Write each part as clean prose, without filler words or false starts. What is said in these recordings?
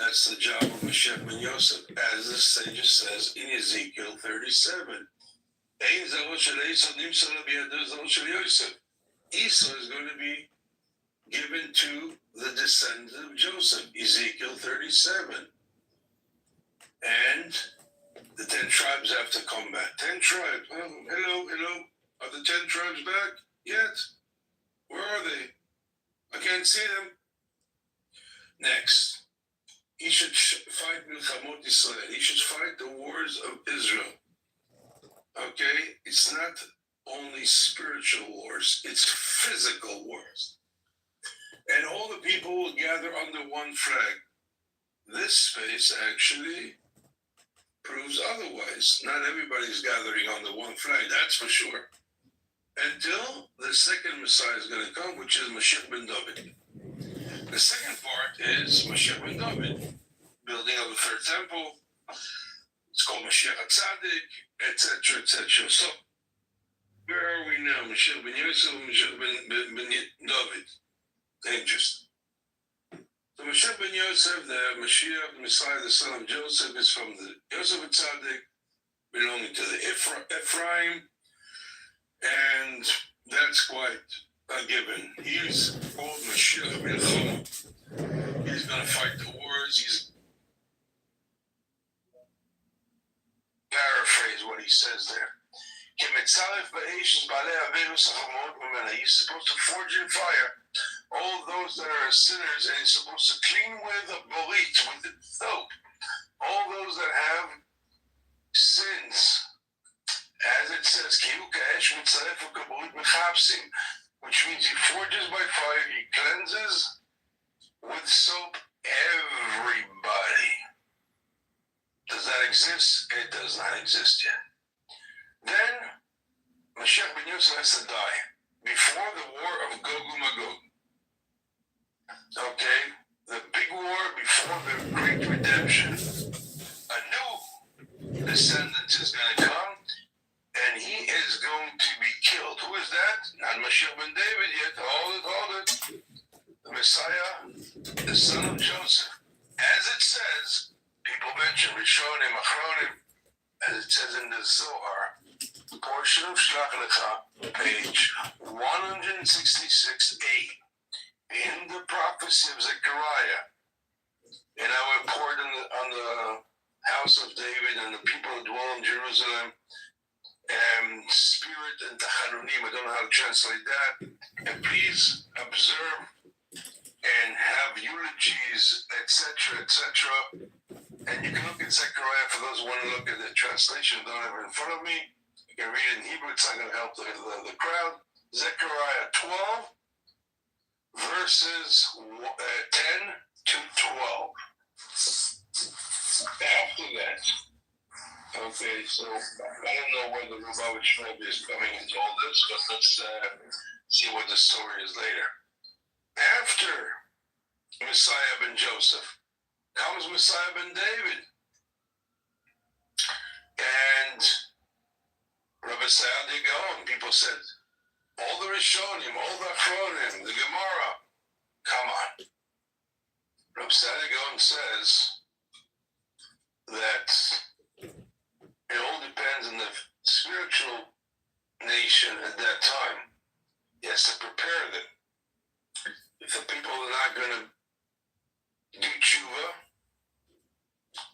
That's the job of Mashiach ben Yosef, as the sage says in Ezekiel 37. Esau is going to be given to the descendants of Joseph, Ezekiel 37. And the 10 tribes have to come back. 10 tribes. Oh, hello. Are the 10 tribes back yet? Where are they? I can't see them. Next. He should fight Milchamot Israel. He should fight the wars of Israel. Okay? It's not only spiritual wars, it's physical wars. And all the people will gather under one flag. This space actually proves otherwise. Not everybody's gathering under one flag, that's for sure. Until the second Messiah is going to come, which is Mashiach ben David. The second part is Mashiach ben David, building of the third temple. It's called Mashiach Tzaddik, etc., etc. So, where are we now? Mashiach ben Yosef, Mashiach ben David. Interesting. So Mashiach ben Yosef, the Mashiach, the Messiah, the son of Joseph, is from the Yosef Tzaddik, belonging to the Ephraim, and that's quite a given. He's called Mashiach Milchama. He's going to fight the wars. He's paraphrase what he says there. He's supposed to forge in fire all those that are sinners, and he's supposed to clean with a bolit, with the soap, all those that have sins. As it says, which means he forges by fire, he cleanses with soap everybody. Does that exist? It does not exist yet. Then, Mashiach ben Yosef has to die before the war of Gog and Magog. Okay? The big war before the great redemption. A new descendant is going to come, and he is going to be killed. Who is that? Not Mashiach ben David yet. Hold it. The Messiah, the son of Joseph. As it says, people mention Rishonim, Achronim, as it says in the Zohar, portion of Shlach Lecha, page 166a, in the prophecy of Zechariah, and I will pour it on the house of David and the people who dwell in Jerusalem, and spirit and tachanunim, I don't know how to translate that, and please observe and have eulogies, etc., etc., and you can look at Zechariah for those who want to look at the translation. Don't have it in front of me. You can read it in Hebrew. It's not going to help the crowd. Zechariah 12, verses 10 to 12. After that, okay, so I don't know whether Lubavitch maybe is coming into all this, but let's see what the story is later. After Messiah ben Joseph comes Messiah ben David. And Rabbi Sayadi Gaon, people said, all the Rishonim, all the Achronim, the Gemara, come on. Rabbi Sayadi Gaon says that it all depends on the spiritual nation at that time. He has to prepare them. If the people are not going to do tshuva,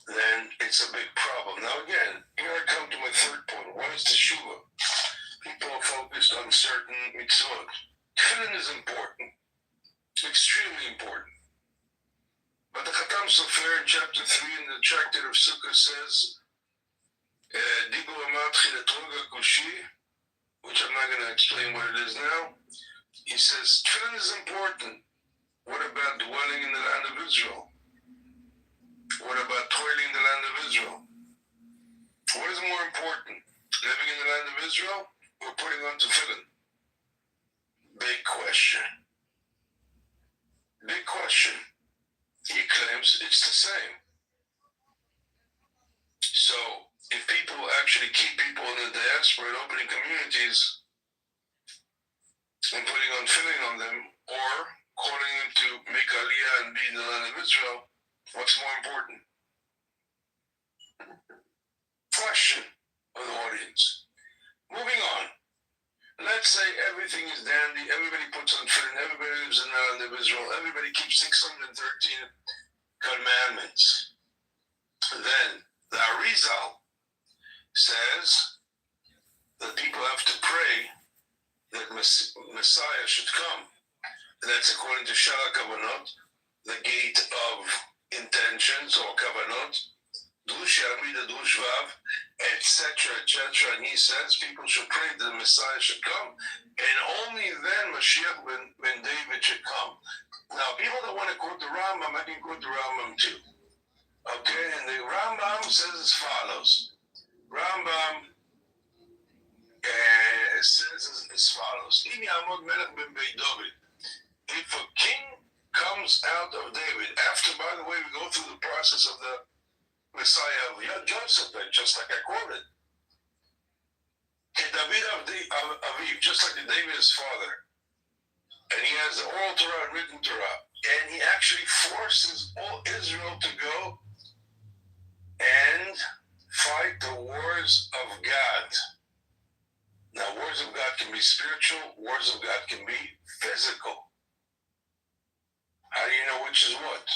then it's a big problem. Now again, here I come to my third point. What is teshuva? People are focused on certain mitzvot. Tefillin is important, extremely important. But the Chatam Sofer in chapter 3 in the tractate of Sukkah says, Dibu Amat Chilatroga Kushi, which I'm not going to explain what it is now. He says, tefillin is important. What about dwelling in the land of Israel? What about toiling in the land of Israel? What is more important? Living in the land of Israel or putting on tefillin? Big question. Big question. He claims it's the same. So, if people actually keep people in the diaspora and opening communities and putting on filling on them, or calling them to make aliyah and be in the land of Israel, What's more important? Question of the audience. Moving on. Let's say everything is dandy, everybody puts on tefillin, everybody lives in the land of Israel, everybody keeps 613 commandments. Then the Arizal says that people have to pray that Messiah should come. And that's according to Shara Kavanot, the gate of intentions or Kavanot, Dush Yamida, Dush Vav, etc., etc. And he says people should pray that the Messiah should come, and only then Mashiach ben David should come. Now, people that want to quote the Rambam, I can quote the Rambam too. Okay, and the Rambam says as follows. Rambam says as follows. If a king comes out of David, after, by the way, we go through the process of the Messiah of Joseph, just like I quoted. David Aviv, just like David's father. And he has the oral Torah and written Torah. And he actually forces all Israel to go and fight the wars of God. Now, wars of God can be spiritual, wars of God can be physical. How do you know which is what?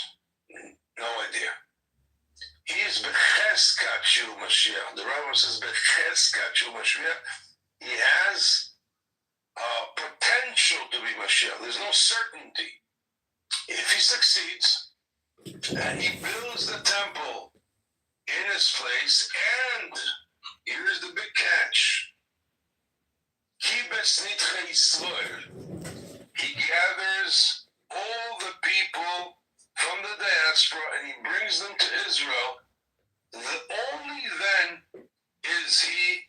No idea. He is Becheskat Shu Mashiach. The Rambam says Becheskat Shu Mashiach. He has potential to be Mashiach. There's no certainty. If he succeeds and he builds the temple in his place, and here's the big catch. He gathers all the people from the diaspora and he brings them to Israel. Only then is he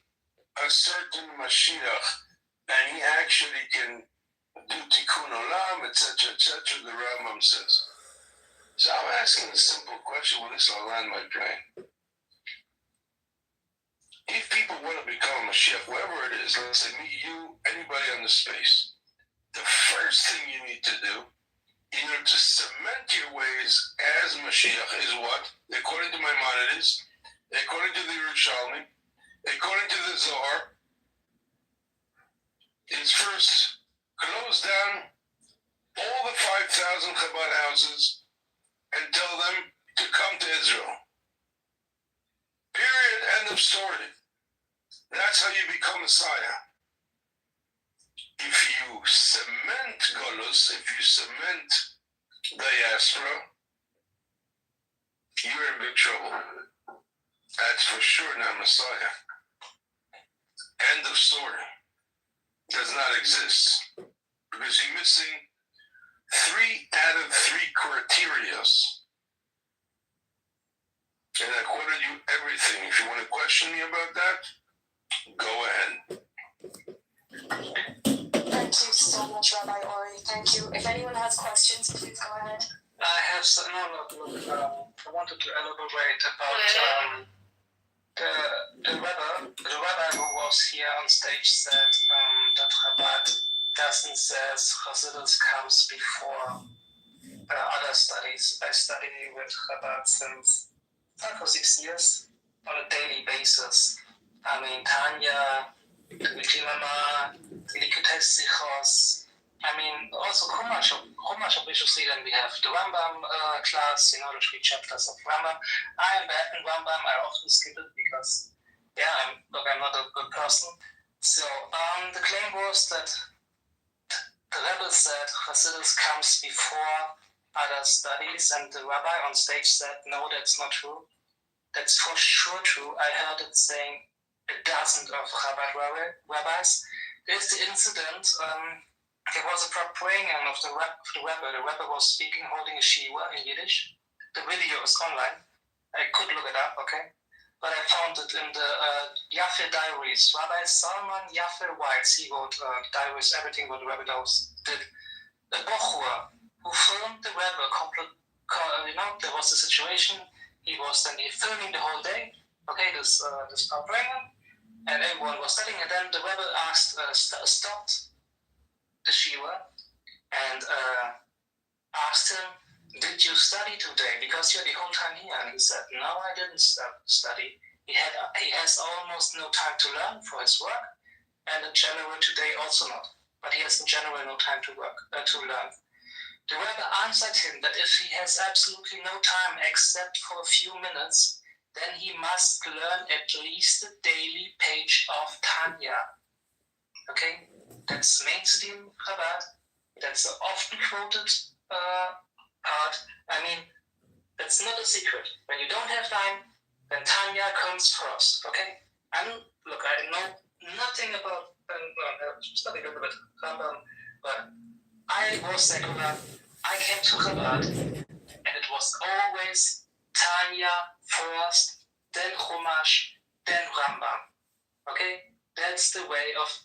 a certain Mashiach, and he actually can do Tikkun Olam, etc., etc., the Rambam says. So I'm asking a simple question with this, I'll land my plane. If people want to become a Mashiach, whoever it is, let's say me, you, anybody on the space, the first thing you need to do in order to cement your ways as Mashiach is what? According to Maimonides, according to the Yerushalmi, according to the Zohar, is first close down all the 5,000 Chabad houses and tell them to come to Israel. Period. End of story. That's how you become Messiah. If you cement Golus, if you cement diaspora, you're in big trouble. That's for sure not Messiah. End of story. Does not exist. Because you're missing 3 out of 3 criterias. And I quoted you everything. If you want to question me about that, go ahead. Thank you so much, Rabbi Ori. Thank you. If anyone has questions, please go ahead. I have some, I wanted to elaborate about the rabbi who was here on stage said that Chabad doesn't says Chassidus comes before other studies. I study with Chabad since 5 or 6 years on a daily basis. I mean, Tanya, Mama, Likutes Sichos. I mean, also Chumash obviously, then we have the Rambam class, the 3 chapters of Rambam. I am bad in Rambam, I often skip it because, I'm not a good person. So, the claim was that the rebel said Chassidus comes before other studies, and the rabbi on stage said, no, that's not true. That's for sure true. I heard it saying a dozen of Chabad rabbis. There's the incident, there was a praying of the rabbi. The rabbi was speaking, holding a shiva in Yiddish. The video is online. I could look it up, okay? But I found it in the Yaffe diaries. Rabbi Salman Yaffe Weitz, he wrote diaries, everything what the rabbi did. A bochur who filmed the rabbi, there was a situation. He was then filming the whole day, okay, this praying, and everyone was studying, and then the rabbi stopped the shiva and asked him, did you study today? Because you're the whole time here. And he said, no, I didn't study. He has almost no time to learn for his work, and in general today also not. But he has in general no time to learn. The rabbi answered him that if he has absolutely no time except for a few minutes, then he must learn at least a daily page of Tanya. Okay? That's mainstream Chabad. That's the often quoted part. I mean, that's not a secret. When you don't have time, then Tanya comes first. Okay? I know nothing about studied a little bit Rambam, but I was secular. I came to Chabad, and it was always Tanya first, then Chumash, then Rambam. Okay? That's the way of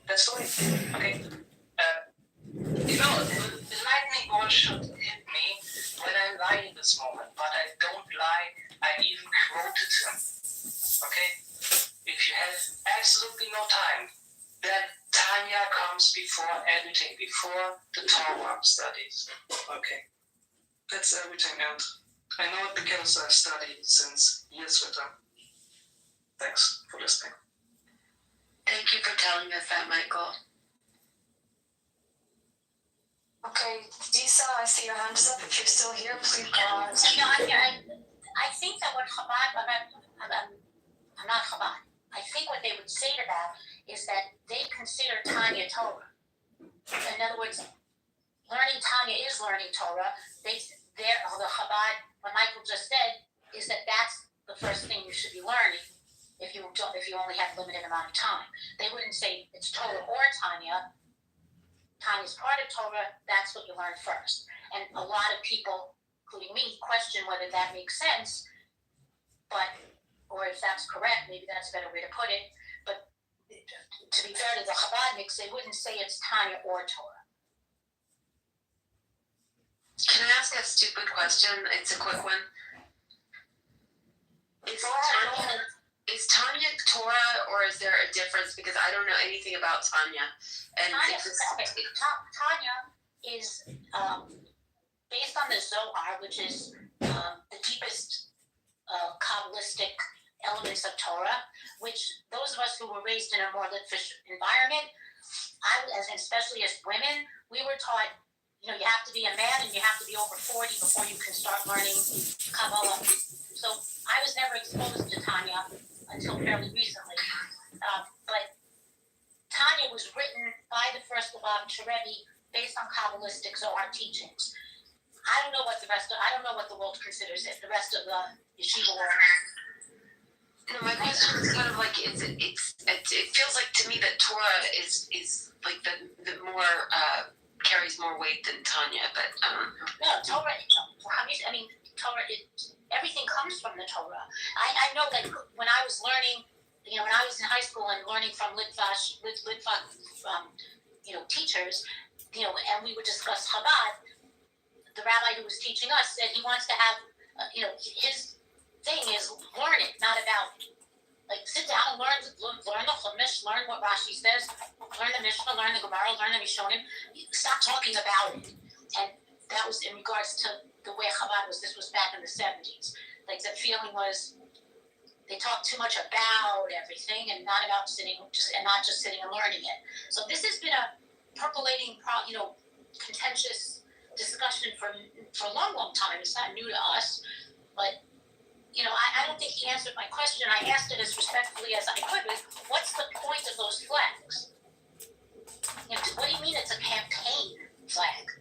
that's the way. Okay? The lightning bolt should hit me when I lie in this moment, but I don't lie. I even quoted him. Okay? If you have absolutely no time, then Tanya comes before everything, before the Torah studies. Okay? That's everything, and I know it because I studied since years with them. Thanks for listening. Thank you for telling us that, Michael. Okay, Lisa, I see your hands up. If you're still here, please go on. No, I'm here. I think that what Chabad, I'm not Chabad. I think what they would say to that is that they consider Tanya Torah. In other words, learning Tanya is learning Torah. The Chabad, what Michael just said, is that that's the first thing you should be learning if you only have a limited amount of time. They wouldn't say it's Torah or Tanya. Tanya's part of Torah, that's what you learn first. And a lot of people, including me, question whether that makes sense, or if that's correct, maybe that's a better way to put it. But to be fair to the Chabadniks, they wouldn't say it's Tanya or Torah. Can I ask a stupid question? It's a quick one. Is Tanya Torah, or is there a difference? Because I don't know anything about Tanya. And Tanya is based on the Zohar, which is the deepest Kabbalistic elements of Torah, which those of us who were raised in a more Litvish environment, especially as women, we were taught, you have to be a man and you have to be over 40 before you can start learning Kabbalah. So I was never exposed to Tanya until fairly recently. But Tanya was written by the first Lubavitcher Rebbe based on Kabbalistic Zohar teachings. I don't know what the world considers it, the rest of the yeshiva world. No, my question is kind of like, it feels like to me that Torah is like the more carries more weight than Tanya, but No, Torah. I mean, Torah. Everything comes from the Torah. I know that when I was learning, when I was in high school and learning from Litvash teachers, and we would discuss Chabad, the rabbi who was teaching us said he wants to have, his thing is learn it, not about like sit down and learn the Chumash, learn what Rashi says, learn the Mishnah, learn the Gemara, learn the Rishonim. Stop talking about it. And that was in regards to the way Chabad was. This was back in the 70s. Like the feeling was they talked too much about everything and not about not just sitting and learning it. So this has been a percolating, contentious discussion for a long, long time. It's not new to us, but I don't think he answered my question. I asked it as respectfully as I could. What's the point of those flags? What do you mean it's a campaign flag?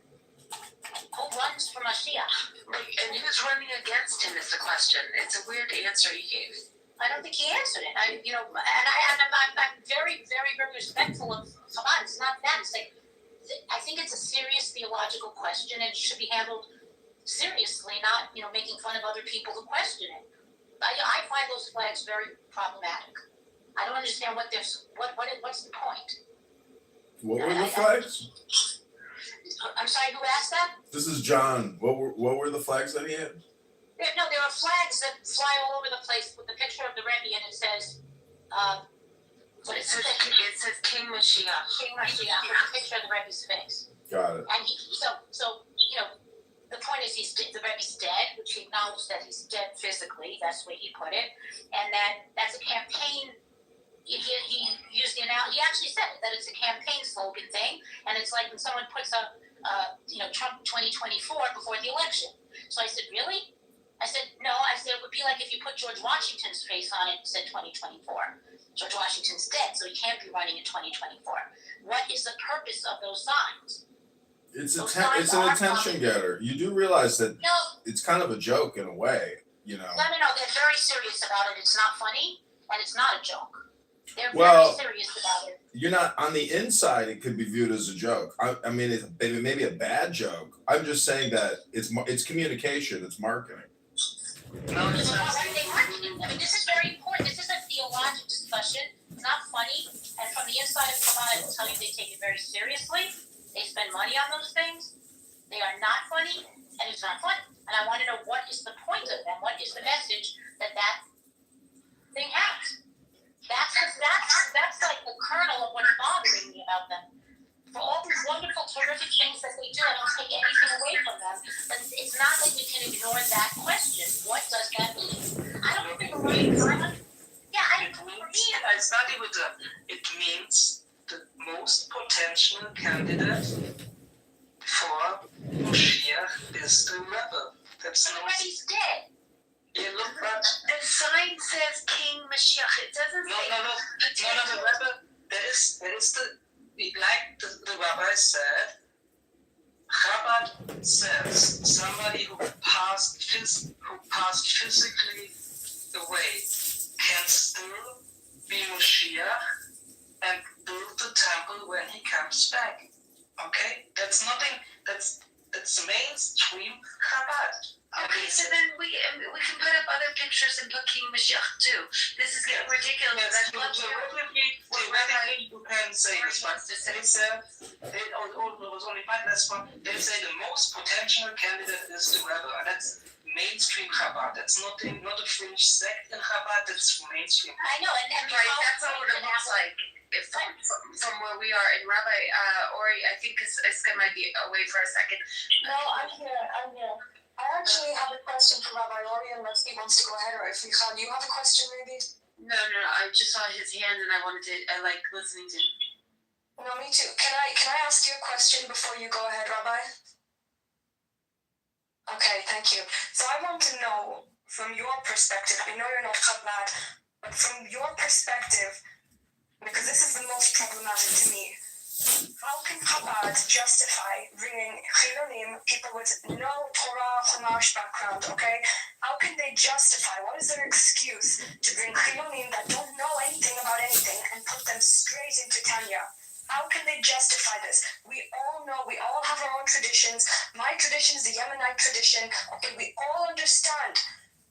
Who runs for Mashiach? and who's running against him is the question. It's a weird answer you gave. I don't think he answered it. I'm very, very, very respectful of Chabad. It's not that. It's like I think it's a serious theological question and it should be handled seriously, not making fun of other people who question it. I find those flags very problematic. I don't understand what's the point. What were the flags? I'm sorry, who asked that? This is John. What were the flags that he had? There are flags that fly all over the place with the picture of the Rebbe, and it says, It says King Mashiach. King Mashiach, with the picture of the Rebbe's face. Got it. And the point is the Rebbe's dead, which he acknowledged that he's dead physically. That's the way he put it, and that's a campaign. He used the analogy. He actually said it, that it's a campaign slogan thing, and it's like when someone puts up, Trump 2024 before the election. So I said, really? I said, no. I said it would be like if you put George Washington's face on it and said 2024. George Washington's dead, so he can't be running in 2024. What is the purpose of those signs? It's an attention getter. You do realize that it's kind of a joke in a way, you know. No. They're very serious about it. It's not funny, and it's not a joke. They're Well, very serious about it. You're not on the inside. It could be viewed as a joke. I mean, it may be a bad joke. I'm just saying that it's communication. It's marketing. No, it's not. Marketing. I mean, this is very important. This is a theological discussion. It's not funny. And from the inside of Chabad, I will tell you they take it very seriously. They spend money on those things. They are not funny, and it's not funny. And I want to know what is the point of them. What is the message that thing has? That's like the kernel of what's bothering me about them. For all these wonderful, terrific things that they do, I don't take anything away from them. But it's not like we can ignore that question. What does that mean? I don't think the right term. Yeah, I study with them. It means the most potential candidate for Moshiach is the rebel. That's the Rebbe's dead. Yeah, look, but the sign says King Mashiach. It doesn't say. No, the rebel. There is like the rabbi said. Chabad says somebody who passed physically away can still be Moshiach and build the temple when he comes back. Okay, that's nothing. That's mainstream Chabad. Okay, so then we can put up other pictures and put King Mashiach too. This is getting ridiculous. Theoretically, you can say this one. They said, was only my last one. They say the most potential candidate is the rebel, and that's mainstream Chabad. That's not a fringe sect in Chabad. That's mainstream. I know, and right, that's all it looks like. From where we are, and Rabbi Ori, I think Iska might be away for a second. No, I'm here. I actually have a question for Rabbi Ori, unless he wants to go ahead, or if Michal, you have a question maybe? No, I just saw his hand and I like listening to him. No, me too. Can I ask you a question before you go ahead, Rabbi? Okay, thank you. So I want to know, from your perspective, I know you're not Chabad, but from your perspective, because this is the most problematic to me, how can Chabad justify bringing Chilonim, people with no Torah, Chumash background, okay? How can they justify, what is their excuse to bring Chilonim that don't know anything about anything and put them straight into Tanya? How can they justify this? We all know, we all have our own traditions. My tradition is the Yemenite tradition. Okay, we all understand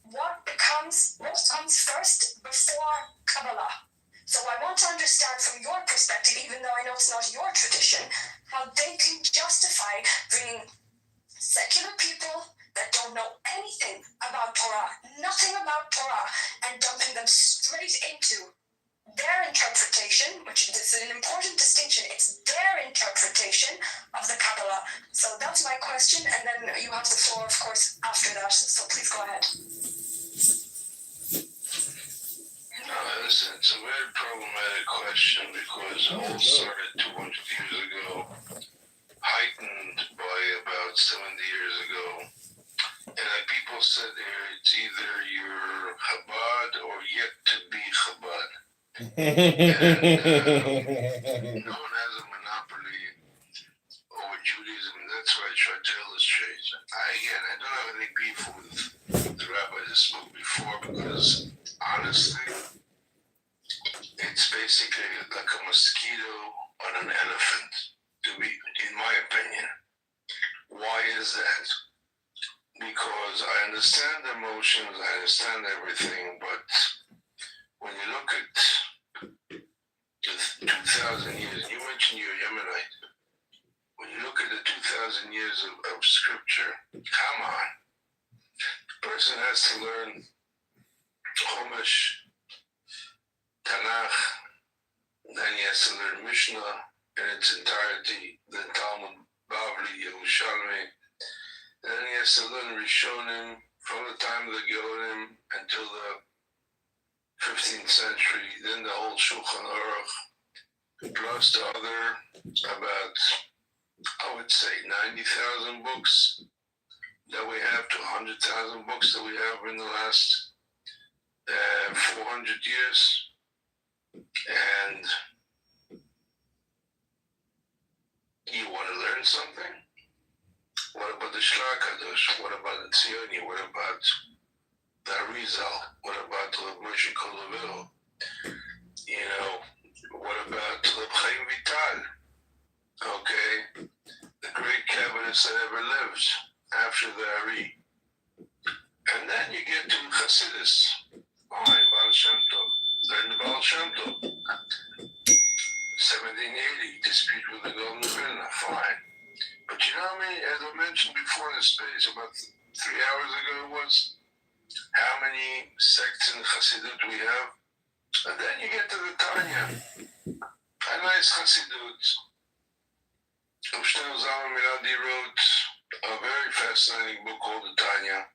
what comes first before Kabbalah. So I want to understand from your perspective, even though I know it's not your tradition, how they can justify bringing secular people that don't know anything about Torah, nothing about Torah, and dumping them straight into their interpretation, which is an important distinction. It's their interpretation of the Kabbalah. So that's my question, and then you have the floor, of course, after that. So please go ahead. Listen, it's a very problematic question because it all started 200 years ago, heightened by about 70 years ago. And like people said there, it's either you're Chabad or yet to be Chabad. And no one has a monopoly over Judaism. That's what I tried to illustrate. I don't have any beef with the rabbi that spoke before because honestly, it's basically like a mosquito on an elephant, in my opinion. Why is that? Because I understand the emotions, I understand everything, but when you look at the 2,000 years, you mentioned you're Yemenite. When you look at the 2,000 years of scripture, come on. The person has to learn Chumash, Tanakh, then he has to learn Mishnah in its entirety, then Talmud, Bavli, Yerushalmi, And then he has to learn Rishonim from the time of the Geonim until the 15th century, then the whole Shulchan Aruch, plus the other about, I would say, 90,000 books that we have to 100,000 books that we have in the last 400 years. And you want to learn something? What about the Shlach Kadosh? What about the Tzioni? What about the Arizal? What about the Moshe Kolovero? You know, what about the Chaim Vital? Okay, the great Kabbalists that ever lived after the Ari. And then you get to Chassidus. Fine, Baal Shem Tov. Learn the Baal Shem Tov. 1780, dispute with the Golden Vilna. Fine. But you know how many, as I mentioned before in the space, about 3 hours ago it was, how many sects in Chassidut we have? And then you get to the Tanya. A nice Chassidut. Shlomo Zalman Miladi wrote a very fascinating book called the Tanya.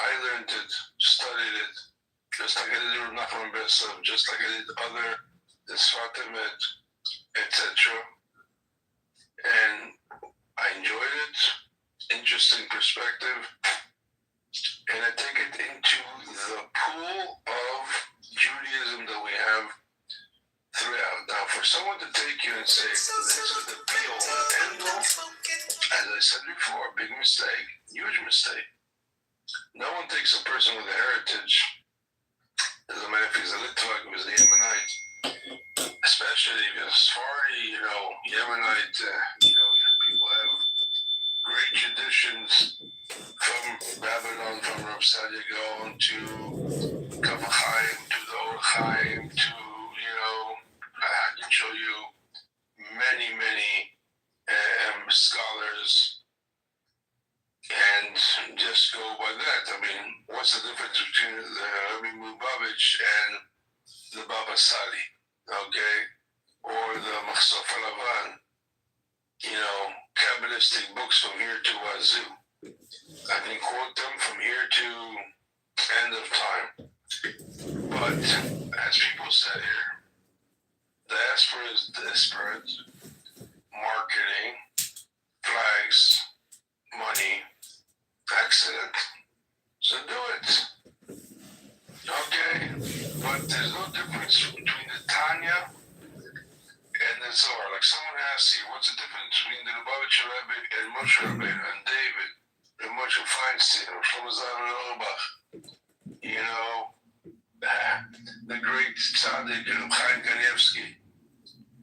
I learned it, studied it, just like I did with Nachman Besov, just like I did other, the Sfatimet, etc. And I enjoyed it, interesting perspective, and I take it into the pool of Judaism that we have throughout. Now, for someone to take you and say, this is the be-all and end-all, as I said before, big mistake, huge mistake. No one takes a person with a heritage, doesn't matter if he's a Litvak, if he's a Yemenite, especially if he's Sephardi, you know, Yemenite, people have great traditions from Babylon, from Rav Sadia Gaon to Kaf Chaim, to the Or Chaim, to, I can show you many, many scholars, and just go by that. I mean, what's the difference between the Rabbi Lubavitch and the Baba Sali, okay? Or the Machsof Alavan, Kabbalistic books from here to Wazoo. I can quote them from here to end of time. But, as people said here, diaspora is desperate, marketing, flags, money, accident. So do it. Okay? But there's no difference between the Tanya and the Zohar. Like someone asks you, what's the difference between the Lubavitch Rebbe and Moshe Rabbeinu and David and Moshe Feinstein or Shlomo Zalman Auerbach? The great tzaddik and Chaim Kanievsky,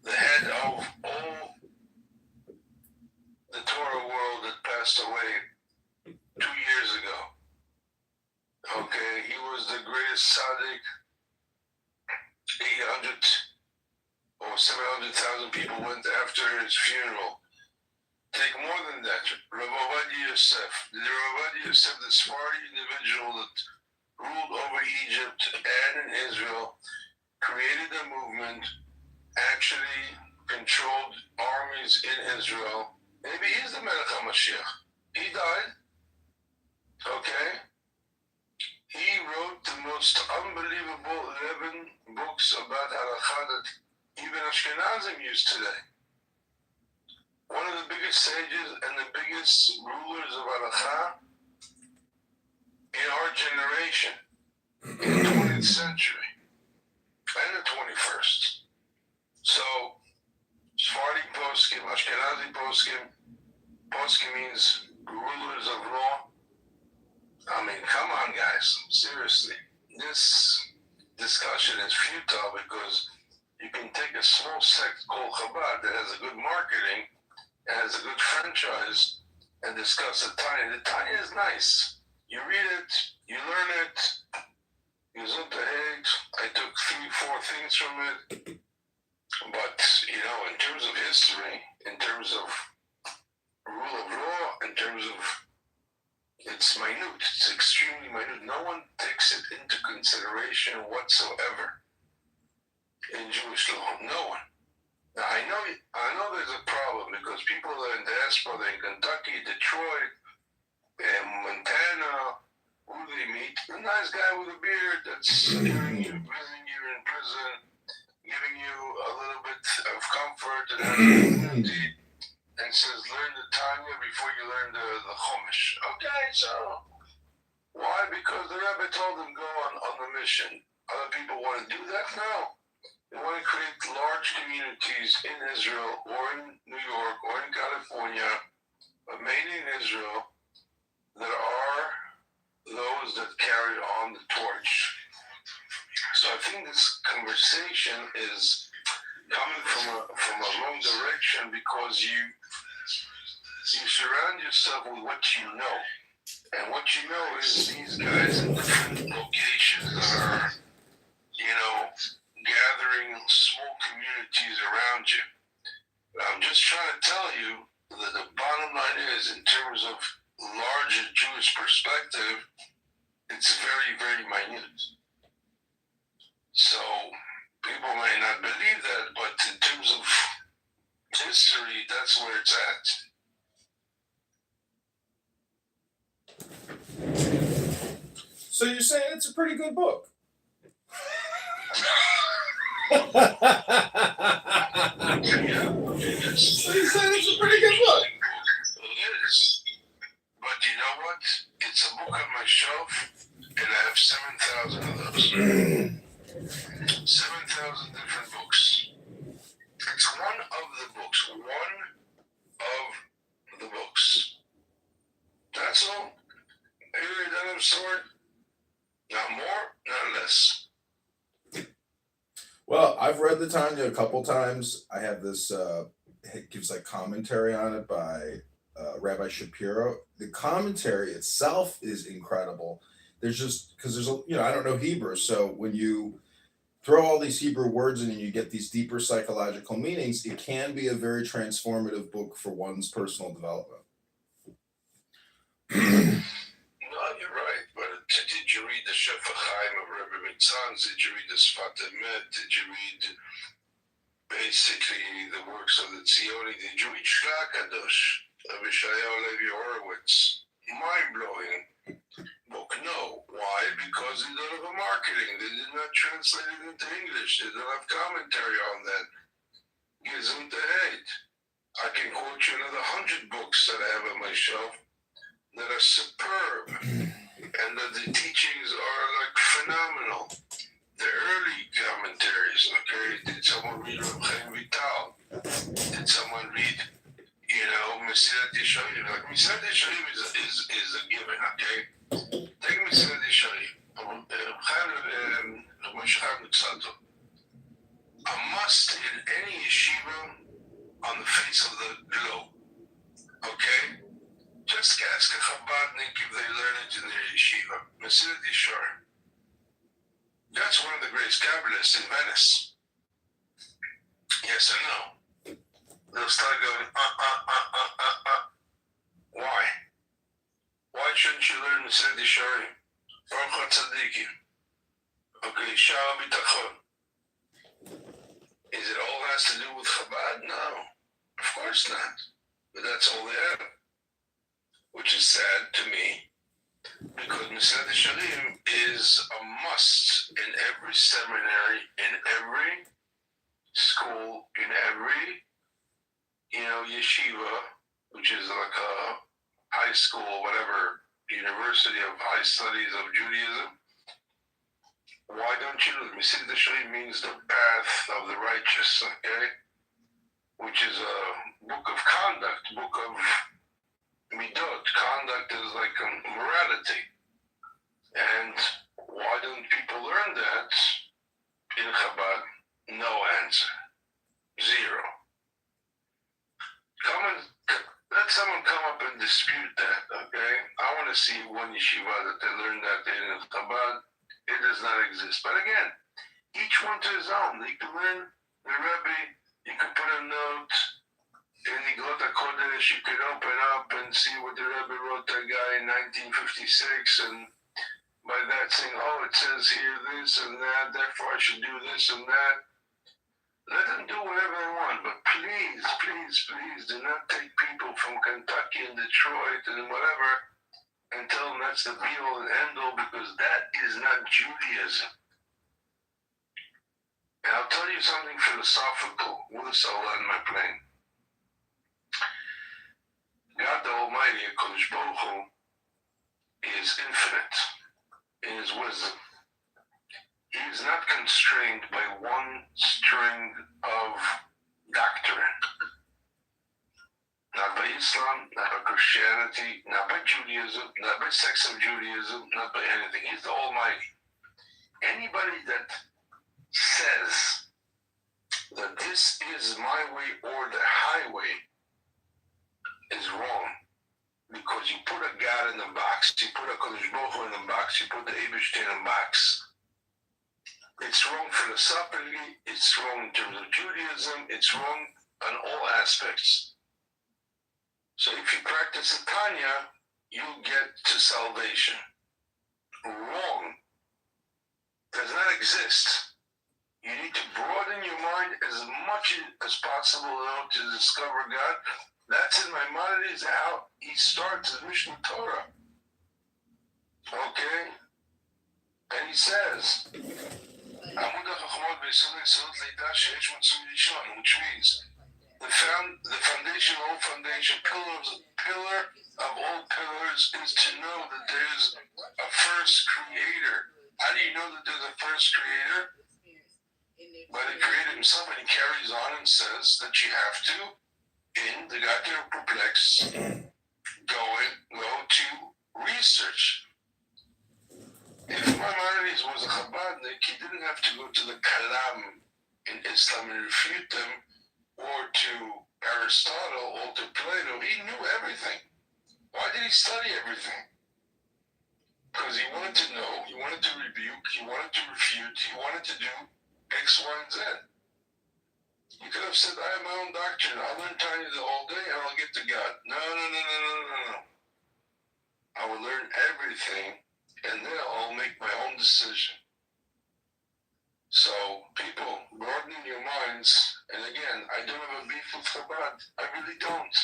the head of all the Torah world that passed away 2 years ago. Okay, he was the greatest tzaddik. 800 or 700,000 people went after his funeral. Take more than that. Rav Ovadia Yosef. The Rav Ovadia Yosef, the Sephardi individual that ruled over Egypt and in Israel, created a movement, actually controlled armies in Israel. Maybe he's the Melech HaMashiach. He died. Okay? He wrote the most unbelievable 11 books about halakha that even Ashkenazim use today. One of the biggest sages and the biggest rulers of halakha in our generation, in the 20th century, and the 21st. So, Sephardi poskim, Ashkenazi poskim, poskim means rulers of law. I mean, come on, guys, seriously. This discussion is futile because you can take a small sect called Chabad that has a good marketing, and has a good franchise, and discuss the Tanya. The Tanya is nice. You read it, you learn it, you zoom to hate. I took 3-4 things from it. But, in terms of history, in terms of rule of law, in terms of it's minute, it's extremely minute. No one takes it into consideration whatsoever in Jewish law. No one. Now, I know there's a problem because people are in diaspora, they're in Kentucky, Detroit, in Montana, who they meet? The nice guy with a beard that's visiting you in prison, giving you a little bit of comfort and community, and says, learn the Tanya before you learn the Chumash. Okay, so why? Because the Rebbe told them go on the mission. Other people want to do that? No. They want to create large communities in Israel or in New York or in California, but mainly in Israel, that are those that carry on the torch. So I think this conversation is coming from a wrong direction because you surround yourself with what you know. And what you know is these guys in different locations that are, gathering small communities around you. I'm just trying to tell you that the bottom line is, in terms of larger Jewish perspective, it's very, very minute. So people may not believe that, but in terms of history, that's where it's at. So you're saying it's a pretty good book? Yeah, So you said it's a pretty good book. It is. But you know what? It's a book on my shelf, and I have 7,000 of those. 7,000 different books. It's one of the books. One of the books. That's all. Maybe that I'm sorry. Not more, not less. Well, I've read the Tanya a couple times. I have this, it gives like commentary on it by Rabbi Shapiro. The commentary itself is incredible. There's just, because there's, I don't know Hebrew. So when you throw all these Hebrew words in and you get these deeper psychological meanings, it can be a very transformative book for one's personal development. No, you're right. But did you read the Shefa Chaim of Rebbe Mitzans? Did you read the Sfat Emet? Did you read basically the works of the Tzioni? Did you read Shla Kadosh of Yeshayahu Levi Horowitz? Mind-blowing book. No. Why? Because they don't have a marketing. They did not translate it into English. They don't have commentary on that. Gives them the hate. I can quote you another 100 books that I have on my shelf that are superb, and that the teachings are like phenomenal. The early commentaries, okay? Did someone read Reb Chaim Vital? Did someone read, Mesilat Yesharim? Like Mesilat Yesharim is a given, okay? Take Mesilat Yesharim. Moshe Chaim Luzzatto. A must in any yeshiva on the face of the globe, okay? Just ask a Chabadnik if they learn it in their yeshiva. Mesilat Yesharim. That's one of the greatest Kabbalists in Venice. Yes or no? They'll start going, Why? Why shouldn't you learn Mesilat Yesharim? Baruch HaTzadikim. Okay, Shalom Bitachon. Is it all has to do with Chabad? No. Of course not. But that's all they have. Which is sad to me, because Mesilat Yesharim is a must in every seminary, in every school, in every, yeshiva, which is like a high school, whatever, University of High Studies of Judaism. Why don't you know? Mesilat Yesharim means the path of the righteous, okay? Which is a book of conduct, book of midot. Conduct is like a morality. And why don't people learn that in Chabad? No answer. Zero. Let someone come up and dispute that, okay? I want to see one yeshiva that they learn that in Chabad. It does not exist. But again, each one to his own. They can learn the Rebbe, you can put a note in Iglot HaKodesh, you can open up and see what the Rebbe wrote that guy in 1956, and by that saying, it says here this and that, therefore I should do this and that. Let them do whatever they want, but please, please, please do not take people from Kentucky and Detroit and whatever and tell them that's the be-all and end-all, because that is not Judaism. And I'll tell you something philosophical. With this, I'll land my plane. God the Almighty, HaKadosh Baruch Hu, is infinite in His wisdom. He is not constrained by one string of doctrine. Not by Islam, not by Christianity, not by Judaism, not by sects of Judaism, not by anything. He's the Almighty. Anybody that says that this is my way or the highway is wrong, because you put a God in the box, you put a Kodesh Baruch Hu in the box, you put the Eibishter in the box. It's wrong philosophically, it's wrong in terms of Judaism, it's wrong on all aspects. So if you practice the Tanya, you'll get to salvation. Wrong does not exist. You need to broaden your mind as much as possible in order to discover God. That's in Maimonides how he starts his Mishnah Torah. Okay? And he says, which means the foundation of all foundation, pillar of all pillars is to know that there's a first creator. How do you know that there's a first creator? By the creator himself, and he carries on and says that you have to, in the Gater Perplex, go to research. If Maimonides was a Chabadnik, he didn't have to go to the Kalam in Islam and refute them, or to Aristotle, or to Plato. He knew everything. Why did he study everything? Because he wanted to know, he wanted to rebuke, he wanted to refute, he wanted to do X, Y, and Z. You could have said, I have my own doctrine, I'll learn Tanya all day and I'll get to God. No. I will learn everything and then I'll make my own decision. So, people, broaden your minds. And again, I don't have a beef with Chabad. I really don't.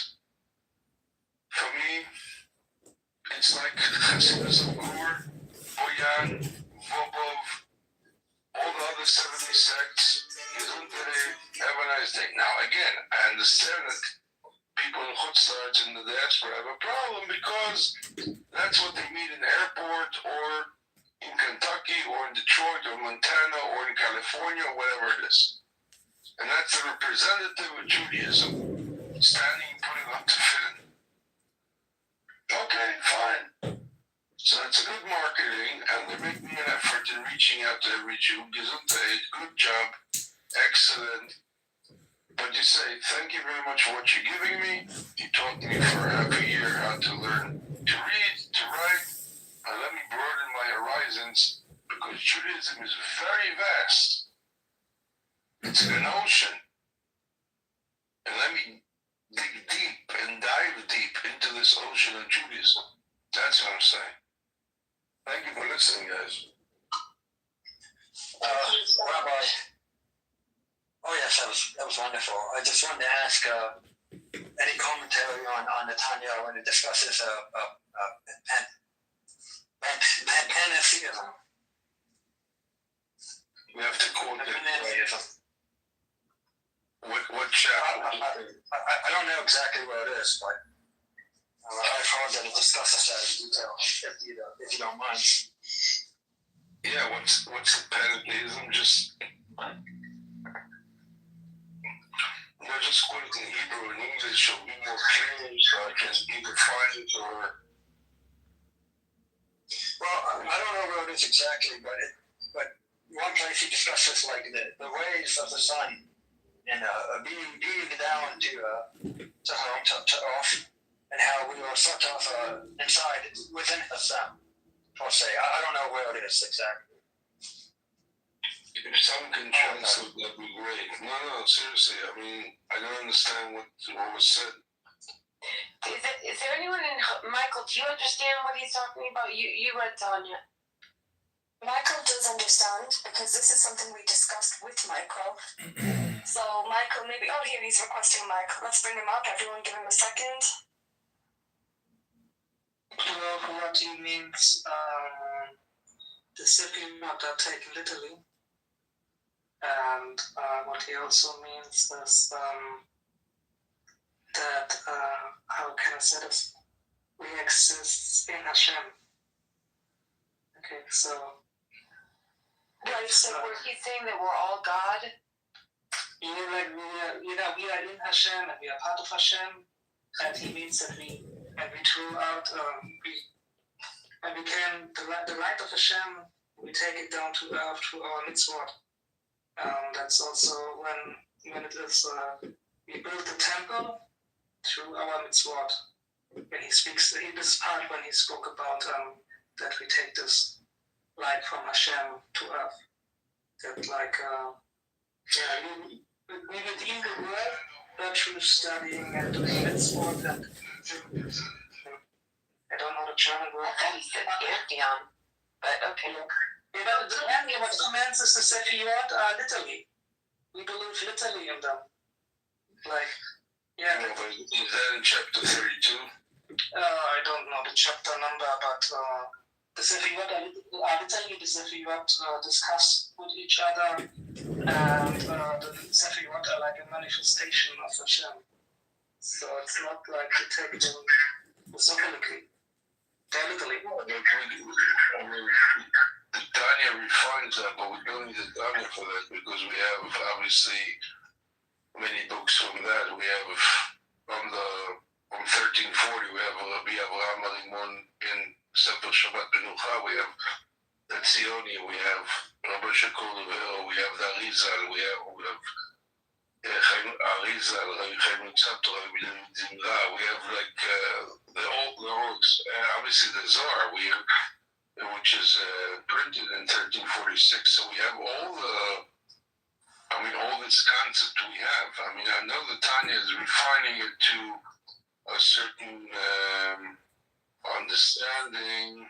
For me, it's like Chassidus of Gur, Boyan, Vobov, all the other 70 sects. Have a nice day. Now, again, I understand that people in Chutz La'aretz in the diaspora have a problem because that's what they meet in the airport or in Kentucky or in Detroit or Montana or in California or whatever it is. And that's the representative of Judaism standing and putting up to fit in. Okay, fine. So it's a good marketing, and they're making an effort in reaching out to every Jew. Gesundheit, good job, excellent. But you say, thank you very much for what you're giving me. You taught me for half a year how to learn to read, to write, and let me broaden my horizons, because Judaism is very vast. It's an ocean. And let me dig deep and dive deep into this ocean of Judaism. That's what I'm saying. Thank you for listening, guys. Rabbi. Oh yes, that was wonderful. I just wanted to ask any commentary on the Tanya when it discusses pantheism. We have to quote it. Pantheism. What chapter? I don't know exactly where it is, but I've heard that it discusses that in detail. If you don't mind. Yeah, what's the pantheism? Just quote it in Hebrew and English will be more clear, so I can either find it or. Well, I don't know where it is exactly, but one place he discusses like the ways of the sun and being down to off, and how we are sort of inside within us. I'll say I don't know where it is exactly. If someone can translate, that'd be great. No, seriously. I mean, I don't understand what was said. Is there anyone in Michael? Do you understand what he's talking about? You read Tanya. Michael does understand, because this is something we discussed with Michael. So Michael, maybe, here he's requesting Michael. Let's bring him up. Everyone give him a second. What he means, the Sephiroth are taken literally, and what he also means is that, how can I say this? We exist in Hashem. Okay, so. Right, so he's saying that we're all God? Like we are in Hashem and we are part of Hashem, and he means that we throw out, we can, the light of Hashem, we take it down to earth through our mitzvot. That's also when it is, we build the temple through our mitzvot. When he speaks, in this part when he spoke about that we take this light from Hashem to earth. That like, we redeem the world, but through studying and doing mitzvot and I don't know the German word. I thought he said pantheon, but okay. But the only what comments is the Sephiroth are literally. We believe literally in them. Like, yeah. Is that in chapter 32? I don't know the chapter number, but the Sephiroth are literally the Sephiroth discuss with each other, and the Sephiroth are like a manifestation of Hashem. So it's not like you take them philosophically. Technically. The Tanya refines that, but we don't need the Tanya for that because we have obviously many books from that. We have from 1340. We have Rabbi Avraham Alimon in Sefer Shabbat Benucha. We have the Tzioni. We have Rabbi Shekol Levero. We have the Arizal. We have Arizal. Rabbi Chaim Tzapto. Rabbi Zimra. We have like the old works. Obviously the Zohar. We have, which is printed in 1346. So we have all this concept we have. I mean, I know the Tanya is refining it to a certain understanding,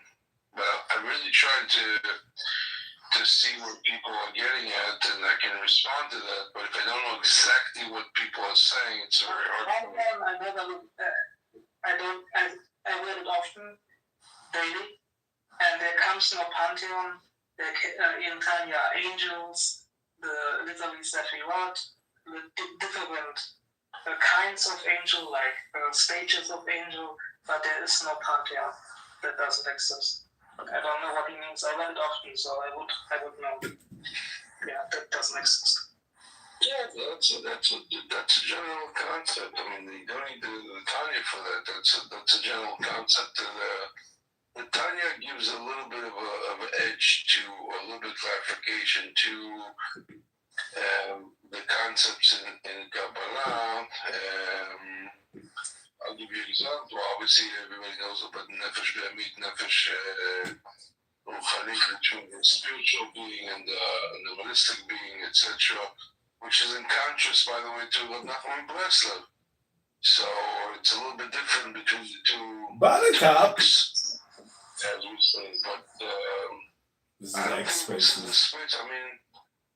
but I'm really trying to see where people are getting at, and I can respond to that. But if I don't know exactly what people are saying, it's very hard. I read it often, daily. And there comes no pantheon, in Tanya angels, the literally Sephiroth, the different kinds of angel, like stages of angel, but there is no pantheon. That doesn't exist. I don't know what he means. I read it often, so I would know. Yeah, that doesn't exist. Yeah, that's a general concept. I mean, you don't need the Tanya for that. That's a general concept. The Tanya gives a little bit of an edge to, a little bit of clarification to the concepts in Kabbalah. I'll give you an example. Obviously, everybody knows about Nefesh Be'amit, Nefesh Ruchani, between the spiritual being and the holistic being, etc., which is in contrast, by the way, to Rav Nachman Breslov. So it's a little bit different between the two. Buttercup. As we say, but This is I don't next think this is space. the space. I mean,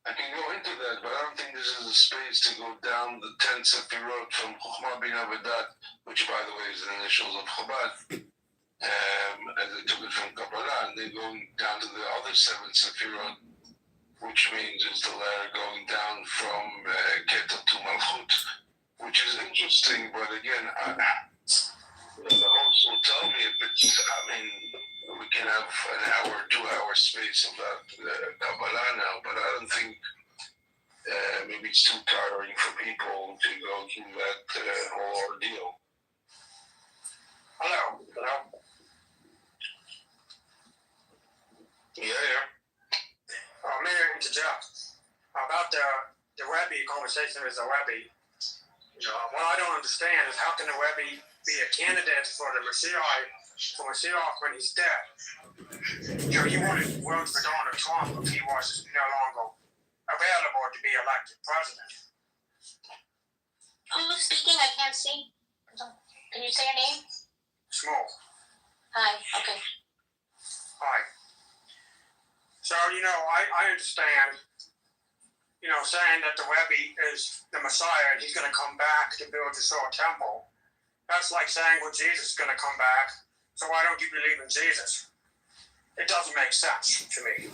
I can go into that, but I don't think this is the space to go down the 10 Sefirot from Chokhmah Bina Vedat, which, by the way, is the initials of Chabad, as they took it from Kabbalah, and then going down to the other 7 Sefirot, which means it's the ladder going down from Keter to Malchut, which is interesting, but again, the host will tell me if it's, I mean, we can have an hour, 2 hour space about Kabbalah now, but I don't think maybe it's too tiring for people to go through that whole ordeal. Hello. Yeah. May I interject about the Rebbe conversation with the Rebbe? What I don't understand is how can the Rebbe be a candidate for the Messiah when he's dead? He wanted to vote for Donald Trump if he was no longer available to be elected president. Who's speaking? I can't see. Can you say your name? Small. Hi. Okay. Hi. So, I understand, saying that the Rebbe is the Messiah and he's going to come back to build the soul temple. That's like saying, well, Jesus is going to come back So why don't you believe in Jesus? It doesn't make sense to me.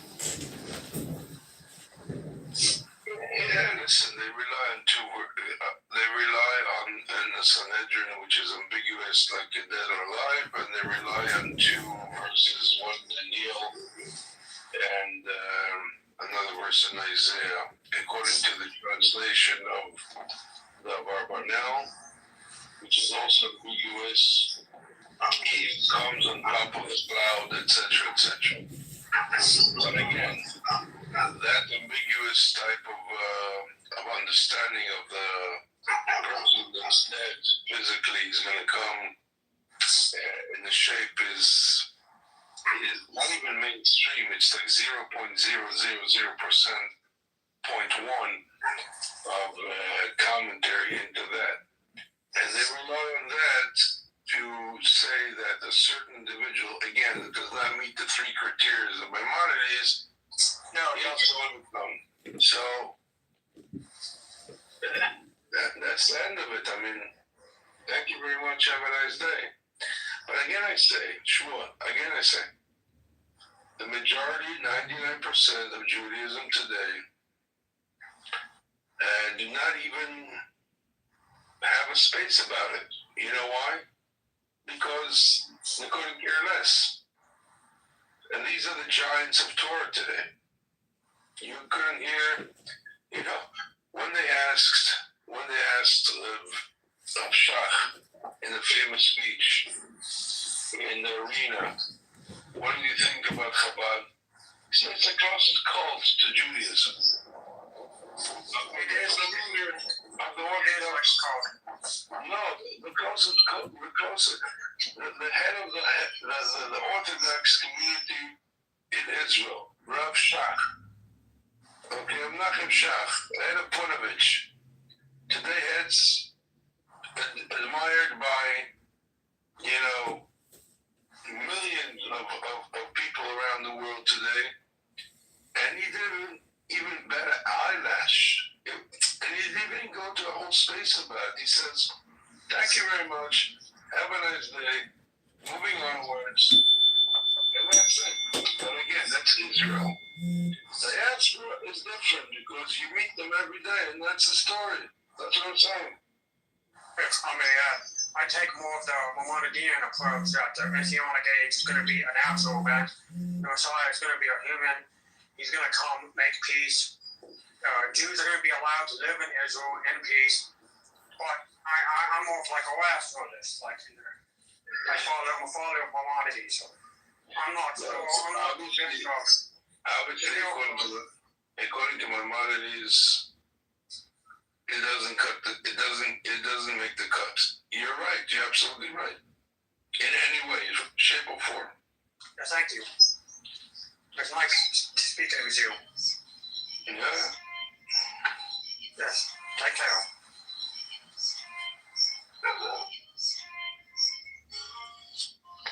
Yeah, listen, they rely on they rely on the Sanhedrin, which is ambiguous, like a dead or alive, and they rely on 2 verses, one Daniel and another verse in Isaiah. According to the translation of the Barbanel, which is also ambiguous, he comes on top of the cloud, etc., etc. But again, that ambiguous type of understanding of the person that's dead physically is going to come in the shape is not even mainstream. It's like 0.000%, 0.1 of commentary into that. And they rely on that to say that a certain individual, again, that does not meet the 3 criteria of Maimonides, No, it doesn't. so that's the end of it. I mean, thank you very much. Have a nice day. But again, I say, the majority, 99% of Judaism today, do not even have a space about it. You know why? Because they couldn't care less. And these are the giants of Torah today. You couldn't hear, when they asked of Shach in the famous speech in the arena, what do you think about Chabad? He said it's the closest cult to Judaism. It is the leader Of the Orthodox cult. No, the closest cult, the head of the Orthodox community in Israel, Rav Shach. Okay, Menachem Shach, head of Punovich. Today heads admired by, millions of people around the world today. And he didn't even bat an eyelash. And he didn't even go to a whole space about it. He says, thank you very much. Have a nice day. Moving onwards. And that's it. But again, that's Israel. The diaspora is different because you meet them every day, and that's the story. That's what I'm saying. I take more of the Maimonidean approach that the Messianic age is going to be a natural event. The Messiah is going to be a human. He's going to come, make peace. Jews are going to be allowed to live in Israel in peace. But I'm more of like a rationalist, I'm a follower of Maimonides. So I'm not convinced of. Obviously, according to Maimonides, it doesn't make the cut. You're right. You're absolutely right. In any way, shape, or form. Yes, thank you. It's nice speaking with you. Yeah. Yes. Take care.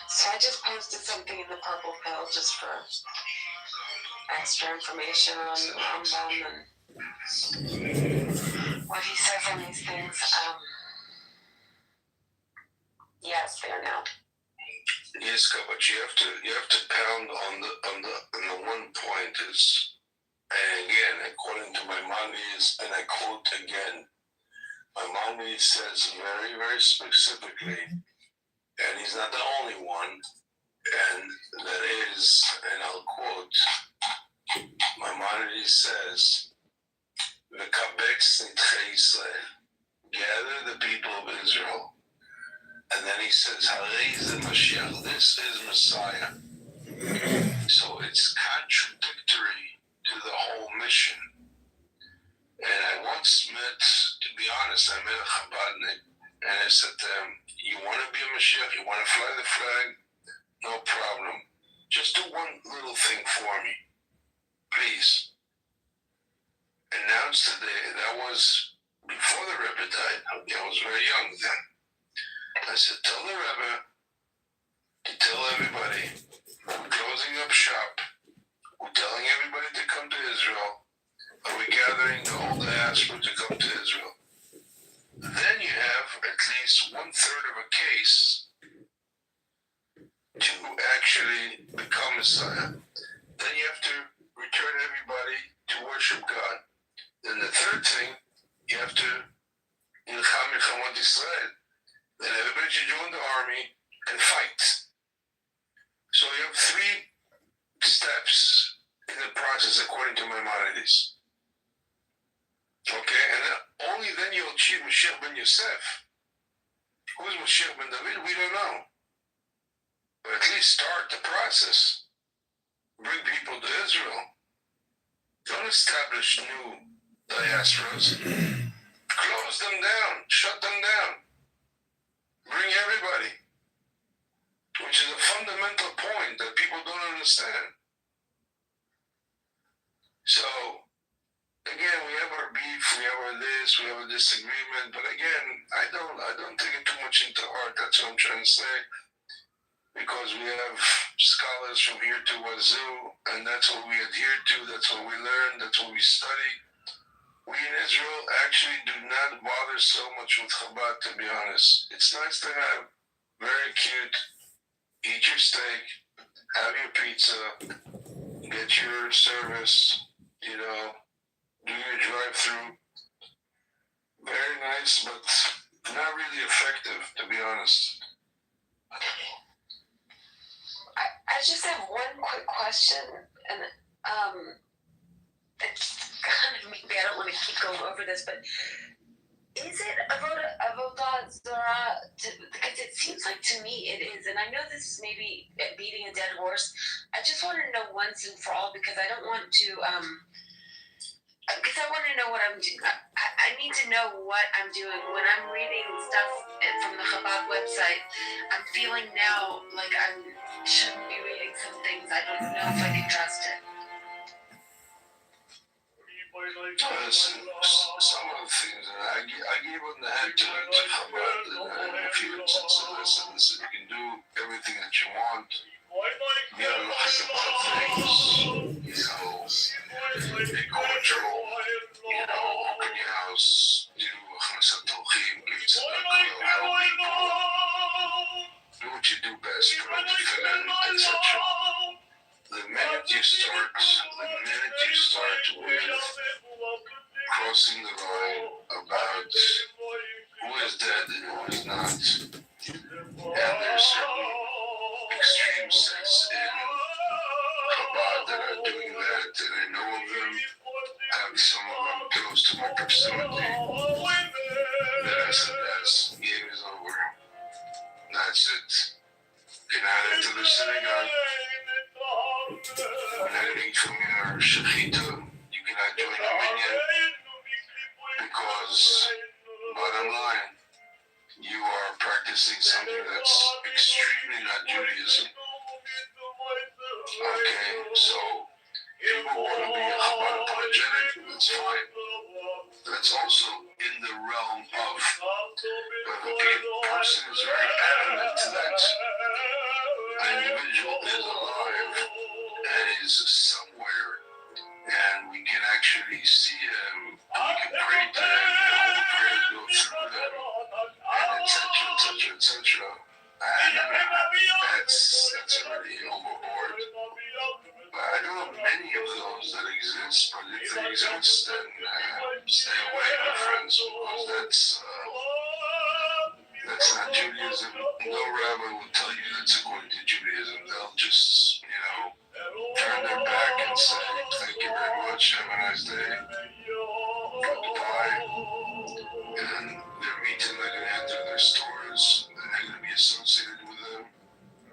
So I just posted something in the Purple Pill just for extra information on them and what he says on these things. Yes, there now. Yes, but you have to pound on the one point is, and again, according to Maimonides, and I quote again, Maimonides says very, very specifically, and he's not the only one, and that is, and I'll quote, Maimonides says, "V'kabetz nitchei Yisrael," gather the people of Israel. And then he says, Harei ze Mashiach, this is Messiah. So it's contradictory to the whole mission. And I once met, to be honest, I met a Chabadnik, and I said to him, you want to be a Mashiach? You want to fly the flag? No problem. Just do one little thing for me, please. Announce today, that was before the Rebbe died. I was very young then. I said, tell the Rebbe to tell everybody we're closing up shop. We're telling everybody to come to Israel. And we're gathering the whole diaspora to come to Israel. Then you have at least 1/3 of a case to actually become Messiah. Then you have to return everybody to worship God. Then the third thing, you have to Nilcham Milchamot Israel. Then everybody should join the army and fight. So you have 3 steps in the process according to Maimonides. Okay, and only then you'll achieve Mashiach ben Yosef. Who is Mashiach ben David? We don't know. But at least start the process. Bring people to Israel. Don't establish new diasporas. Close them down. Shut them down. Bring everybody. Which is a fundamental point that people don't understand. So, again, we have our beef, we have our this, we have a disagreement, but again, I don't take it too much into heart. That's what I'm trying to say. Because we have scholars from here to Wazoo, and that's what we adhere to, that's what we learn, that's what we study. We in Israel actually do not bother so much with Chabad, to be honest. It's nice to have, very cute, eat your steak, have your pizza, get your service, do your drive-through. Very nice, but not really effective, to be honest. I just have one quick question, and it's kind of maybe I don't want to keep going over this, but is it avodah zarah? Because it seems like to me it is, and I know this is maybe beating a dead horse. I just want to know once and for all because I don't want to. Because I want to know what I'm doing. I need to know what I'm doing. When I'm reading stuff from the Chabad website, I'm feeling now like I shouldn't be reading some things. I don't know if I can trust it. Listen, some of the things, I gave on the head to Chabad in a few instances. Listen, you can do everything that you want. You gotta look about things, be cordial, open your house, do Achnasat Tolchim, give tzedakah, help people, do what you do best, provide tefillin, etc. The minute you start with crossing the line about who is dead and who is not, and there's certain extreme sects in Chabad that are doing that, and I know of them, have some of them close to my proximity, then I said, yes, game is over. That's it. You're not into the synagogue. You're not eating from your shechita. You cannot join the minyan. Because, bottom line, you are practicing something that's extremely not Judaism. Okay, so people want to be a Chabad apologetic, that's fine. That's also in the realm of, but the person is very adamant that an individual is alive and is somewhere, and we can actually see him, and we can pray to him, and all the prayers go through them, and etc. And that's already overboard. But I don't know many of those that exist, but if they exist, then stay away, my friends, because that's not Judaism. No rabbi will tell you that's according to Judaism. They'll just, turn their back and say, thank you very much, have a nice day, goodbye. And their meeting, they're going to enter their stores, and they're going to be associated with them.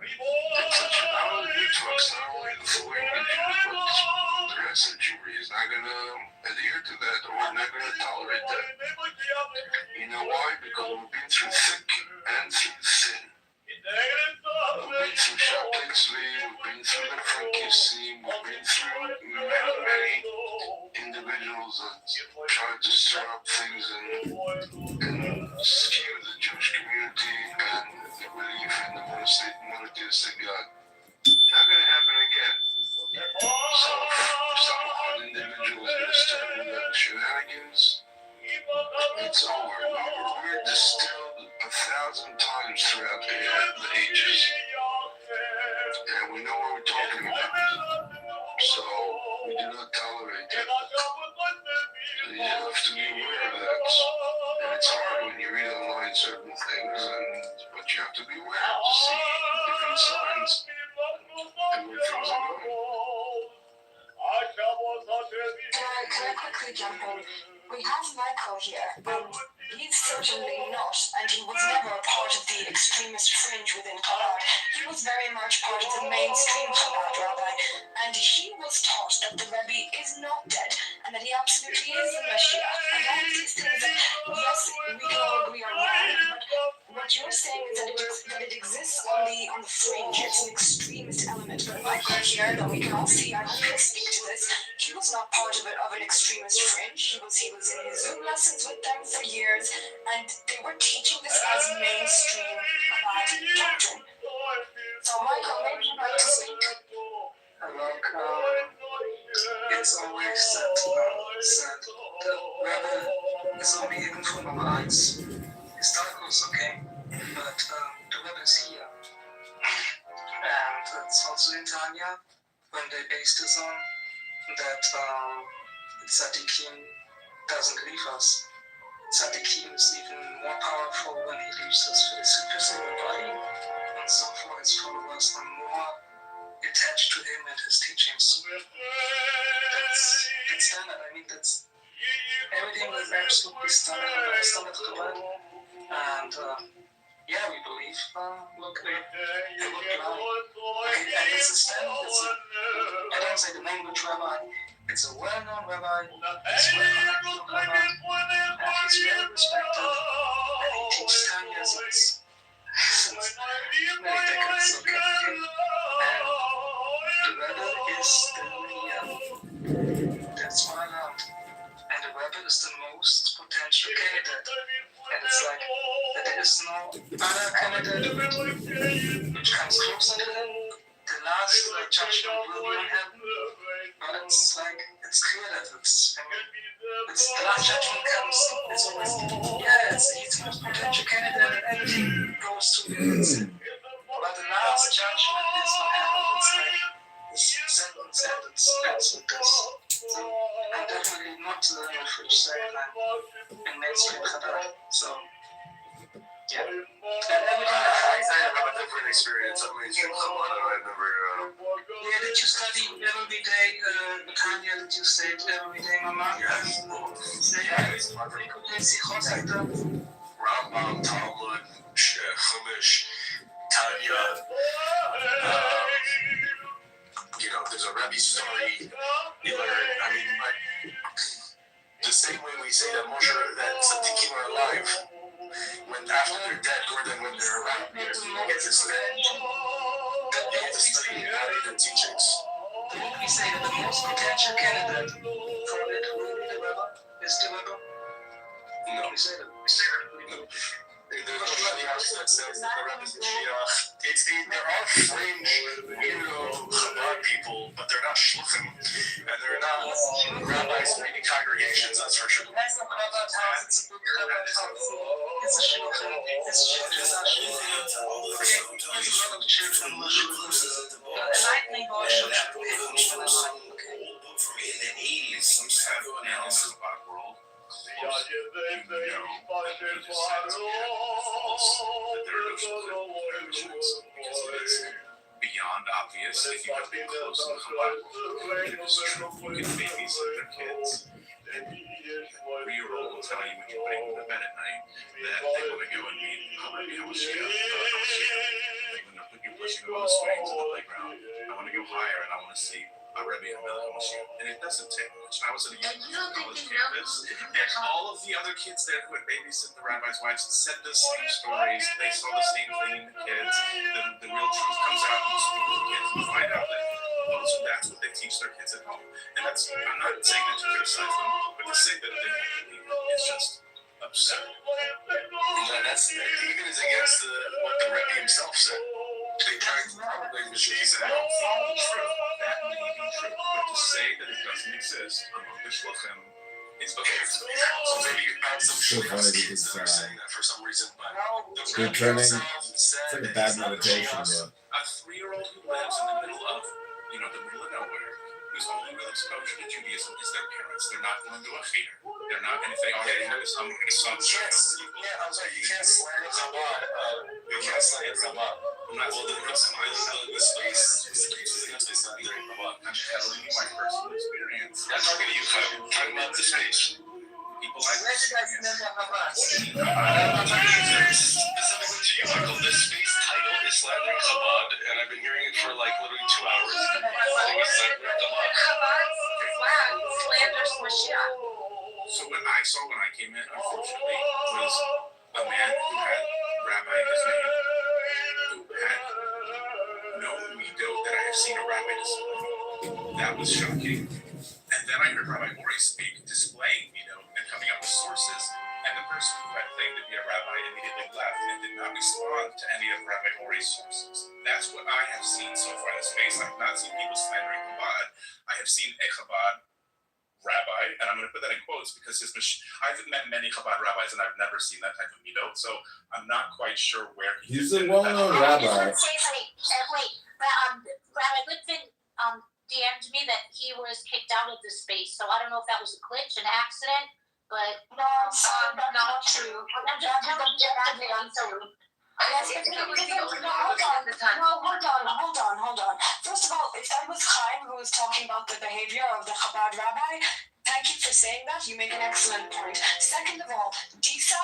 Not only the trucks, not only the Lithuanian Jews, but the rest of Jewry is not going to adhere to that, or we're not going to tolerate that. You know why? Because we've been through thick and through thin. We've been through Shaplexley, we've been through the Frankissi, we've been through many individuals that tried to stir up things and skew the Jewish community and the belief in the monotheistic God. Not going to happen again. So if some odd individual is going to start with the shenanigans, it's over. We're distilled 1,000 times throughout the ages. and we know what we're talking about. So we do not tolerate it. So you have to be aware of that. And it's hard when you read online certain things, but you have to be aware to see different signs and where things are going. Can I quickly jump in? We have Michael here, and he's certainly not, and he was never a part of the extremist fringe within Chabad. He was very much part of the mainstream Chabad, Rabbi, and he was taught that the Rebbe is not dead, and that he absolutely is the Mashiach. And all of these things that, yes, we can all agree are wrong, but what you're saying is that it exists on the fringe. It's an extremist element. But Michael here, that we can all see, I hope he'll speak to this, he was not part of an extremist fringe. He was in his Zoom lessons with them for years, and they were teaching this as mainstream Chabad doctrine. So Michael, maybe you'd like to speak. Look, it's always said the Rebbe is only even for number 1. Historicals, okay, but the Rebbe is here. And it's also in Tanya, when they based this on, that Tzaddikim doesn't leave us. Tzaddikim is even more powerful when he leaves us for his physical body, and so for his followers are more attached to him and his teachings. That's standard. I mean, that's everything is absolutely standard Chabad. And yeah, we believe. Look, they look like, and it's a standard. I don't say the language rabbi. It's a well-known rabbi. He's well-connected rabbi, and he's very respected. And he teaches Tanya since many decades. Okay, and the Rebbe is the Messiah. That's my land. And the Rebbe is the most potential candidate. And it's like that there is no other candidate which comes closer to him. The last judgment will be on heaven. But it's like, it's clear that it's the last judgment comes, it's always, he's the most potential candidate and everything goes to him. But the last judgment is on heaven. It's like, this sentence and it ends with this. So I'm definitely not the fridge side in mainstream Chabad. So yeah. And everything I have a different experience at mainstream Chabad. I've never. Yeah, did you study every day Tanya? Did you say it every day, Mama? Yes. Rambam, Talmud, Chumash, Tanya. There's a Rebbe story. You learn. I mean, the same way we say that Moshe, that Tzaddikim are alive, when after they're dead, or then when they're around, you get to study. You get to study the teachings. We say that the most potential candidate for it will be the Rebbe. Is the Rebbe? No. We say that. No. There's nobody else that says that the Rebbe is Mashiach. There are fringe, Chabad people, but they're not shluchim, and they're not rabbis in many congregations, that's for sure. That's not Chabad house, it's a good Chabad house. It's a shluchim. It's children are shluchim. Okay, there's a lot of children who are shluchim. Enlightening boy should be enlightened, okay? For me, in the 80s, some kind of analysis about world. Beyond obvious, if you have been close in the Chabad world, it is true. You can babysit their kids. And 3-year-old will tell you when you're putting them to bed at night that they want to go and meet Hamashiach. When they're putting you pushing them on the swings at the playground, I want to go higher and I want to see a Rebbe and Melech Hamashiach. And it doesn't take much. I was at a college campus, and all of the other kids there who had babysit the rabbi's wives said the same stories. They saw the same thing in the kids. The real truth comes out when you speak to the kids and you find out that that's what they teach their kids at home. And that's, I'm not saying that to criticize them, but to say that they don't believe it is just absurd. That's even as against what the Rebbe himself said. They tried to probably he said, I don't follow the truth. That may be true. But to say that it doesn't exist among the shluchim It's okay. So maybe you found some So short funny kids because that are saying that for some reason, but the they're rabbi turning. himself said It's like a that bad he's not meditation, just but a 3-year-old who lives in the middle of, the middle of nowhere, whose only real exposure to Judaism is their parents. They're not going to a cheder. They're not, and if they are, they're going to some. Yeah, I'm sorry, you can't slander Chabad. You can't slander Chabad. I'm not well, the space is against this slandering Chabad. I'm telling you my personal experience. I'm talking to you, I'm talking about the space. People like Where did you guys know Chabad? I'm Specifically to you, Michael, this space title is slandering Chabad, and I've been hearing it for like literally 2 hours. It's slandering Chabad. Chabad's flag slanders Mashiach. So what I saw when I came in, unfortunately, was a man who had rabbi in his name, who had no mido that I have seen a rabbi display. That was shocking. And then I heard Rabbi Mori speak, displaying mido and coming up with sources, and the person who had claimed to be a rabbi immediately left and did not respond to any of Rabbi Mori's sources. That's what I have seen so far in the space. I have not seen people slandering Chabad. I have seen a Chabad rabbi, and I'm going to put that in quotes because I've met many Chabad rabbis and I've never seen that type of mido, so I'm not quite sure where he's a well-known I just rabbi. want to say something. Wait, Rabbi Litvin DM'd me that he was kicked out of the space, so I don't know if that was a glitch, an accident, but No, I'm sorry, that's not not true. I'm just telling you that Hold on. First of all, if that was Chaim who was talking about the behavior of the Chabad rabbi, thank you for saying that. You make an excellent point. Second of all, Disa,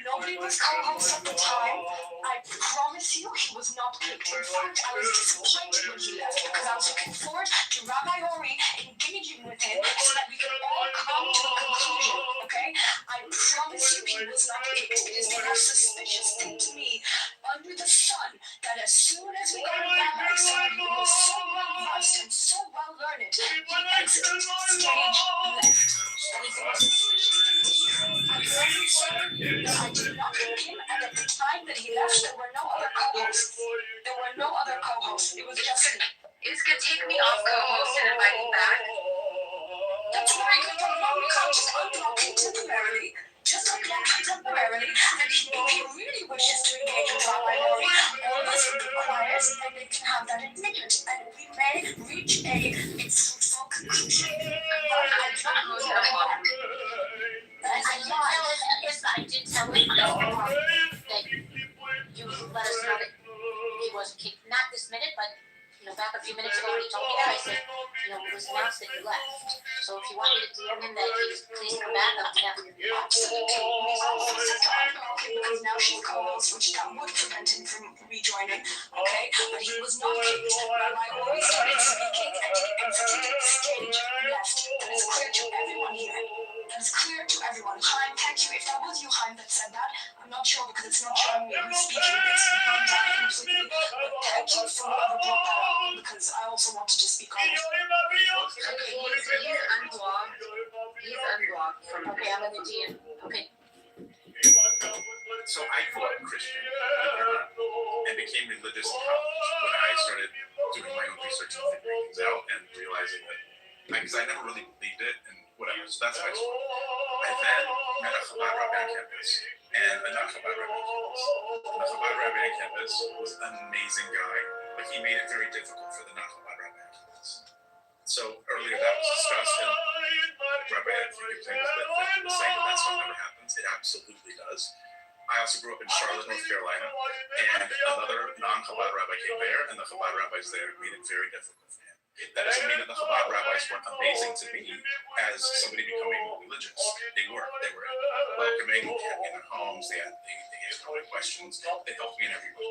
nobody was co-host at the time. I promise you, he was not kicked. In fact, I was disappointed when he left because I was looking forward to Rabbi Ori engaging with him so that we could all come to a conclusion, okay? I promise you, he was not kicked. It is the most suspicious thing to me under the sun that as soon as we got a rabbi, someone who was so well-versed and so well-learned, he exited the stage and left. That is the most suspicious thing to me. I'm very sorry that I did not kick him, and at the time that he left, there were no other co-hosts. It was just me. Is gonna take me off co-host and invite me back. That's very good. You can't just unblock him temporarily. And if he really wishes to engage with Rabbi Mori, all of us will be quiet and they can have that admitted. And we may reach a fruitful conclusion. I did tell him that you let us know that he wasn't kicked. Not this minute, but back a few minutes ago when he told me that, I said, it was announced that you left. So if you want me to DM him that he's please come back, I'm happy. Absolutely. He's also said to unblock him because now she's co-host, which that would prevent him from rejoining. Okay? But he was not kicked. Rabbi Ori started speaking and he exited the stage and left. That is clear to everyone here. Chaim, thank you. If that was you, Chaim, that said that, I'm not sure because it's not showing me who's speaking. It's run down completely. But thank you for whoever brought that up because I also wanted to speak on it. Okay, he's unblocked. He's unblocked from. Okay, I'm in the DM. Okay. So I grew up Christian and became religious in college when I started doing my own research and figuring things out and realizing that, because I never really believed it and whatever, so that's my story. I then met a Chabad rabbi on campus and a non-Chabad rabbi on campus. And the Chabad rabbi on campus was an amazing guy, but he made it very difficult for the non-Chabad rabbi on campus. So earlier that was discussed and Rabbi had a few things that saying that stuff never happens. It absolutely does. I also grew up in Charlotte, North Carolina, and another non-Chabad rabbi came there, and the Chabad rabbis there made it very difficult for him. That doesn't mean that the Chabad rabbis weren't amazing to me as somebody becoming religious. They were welcoming, they had me in their homes, they answered all my questions, they helped me in every way.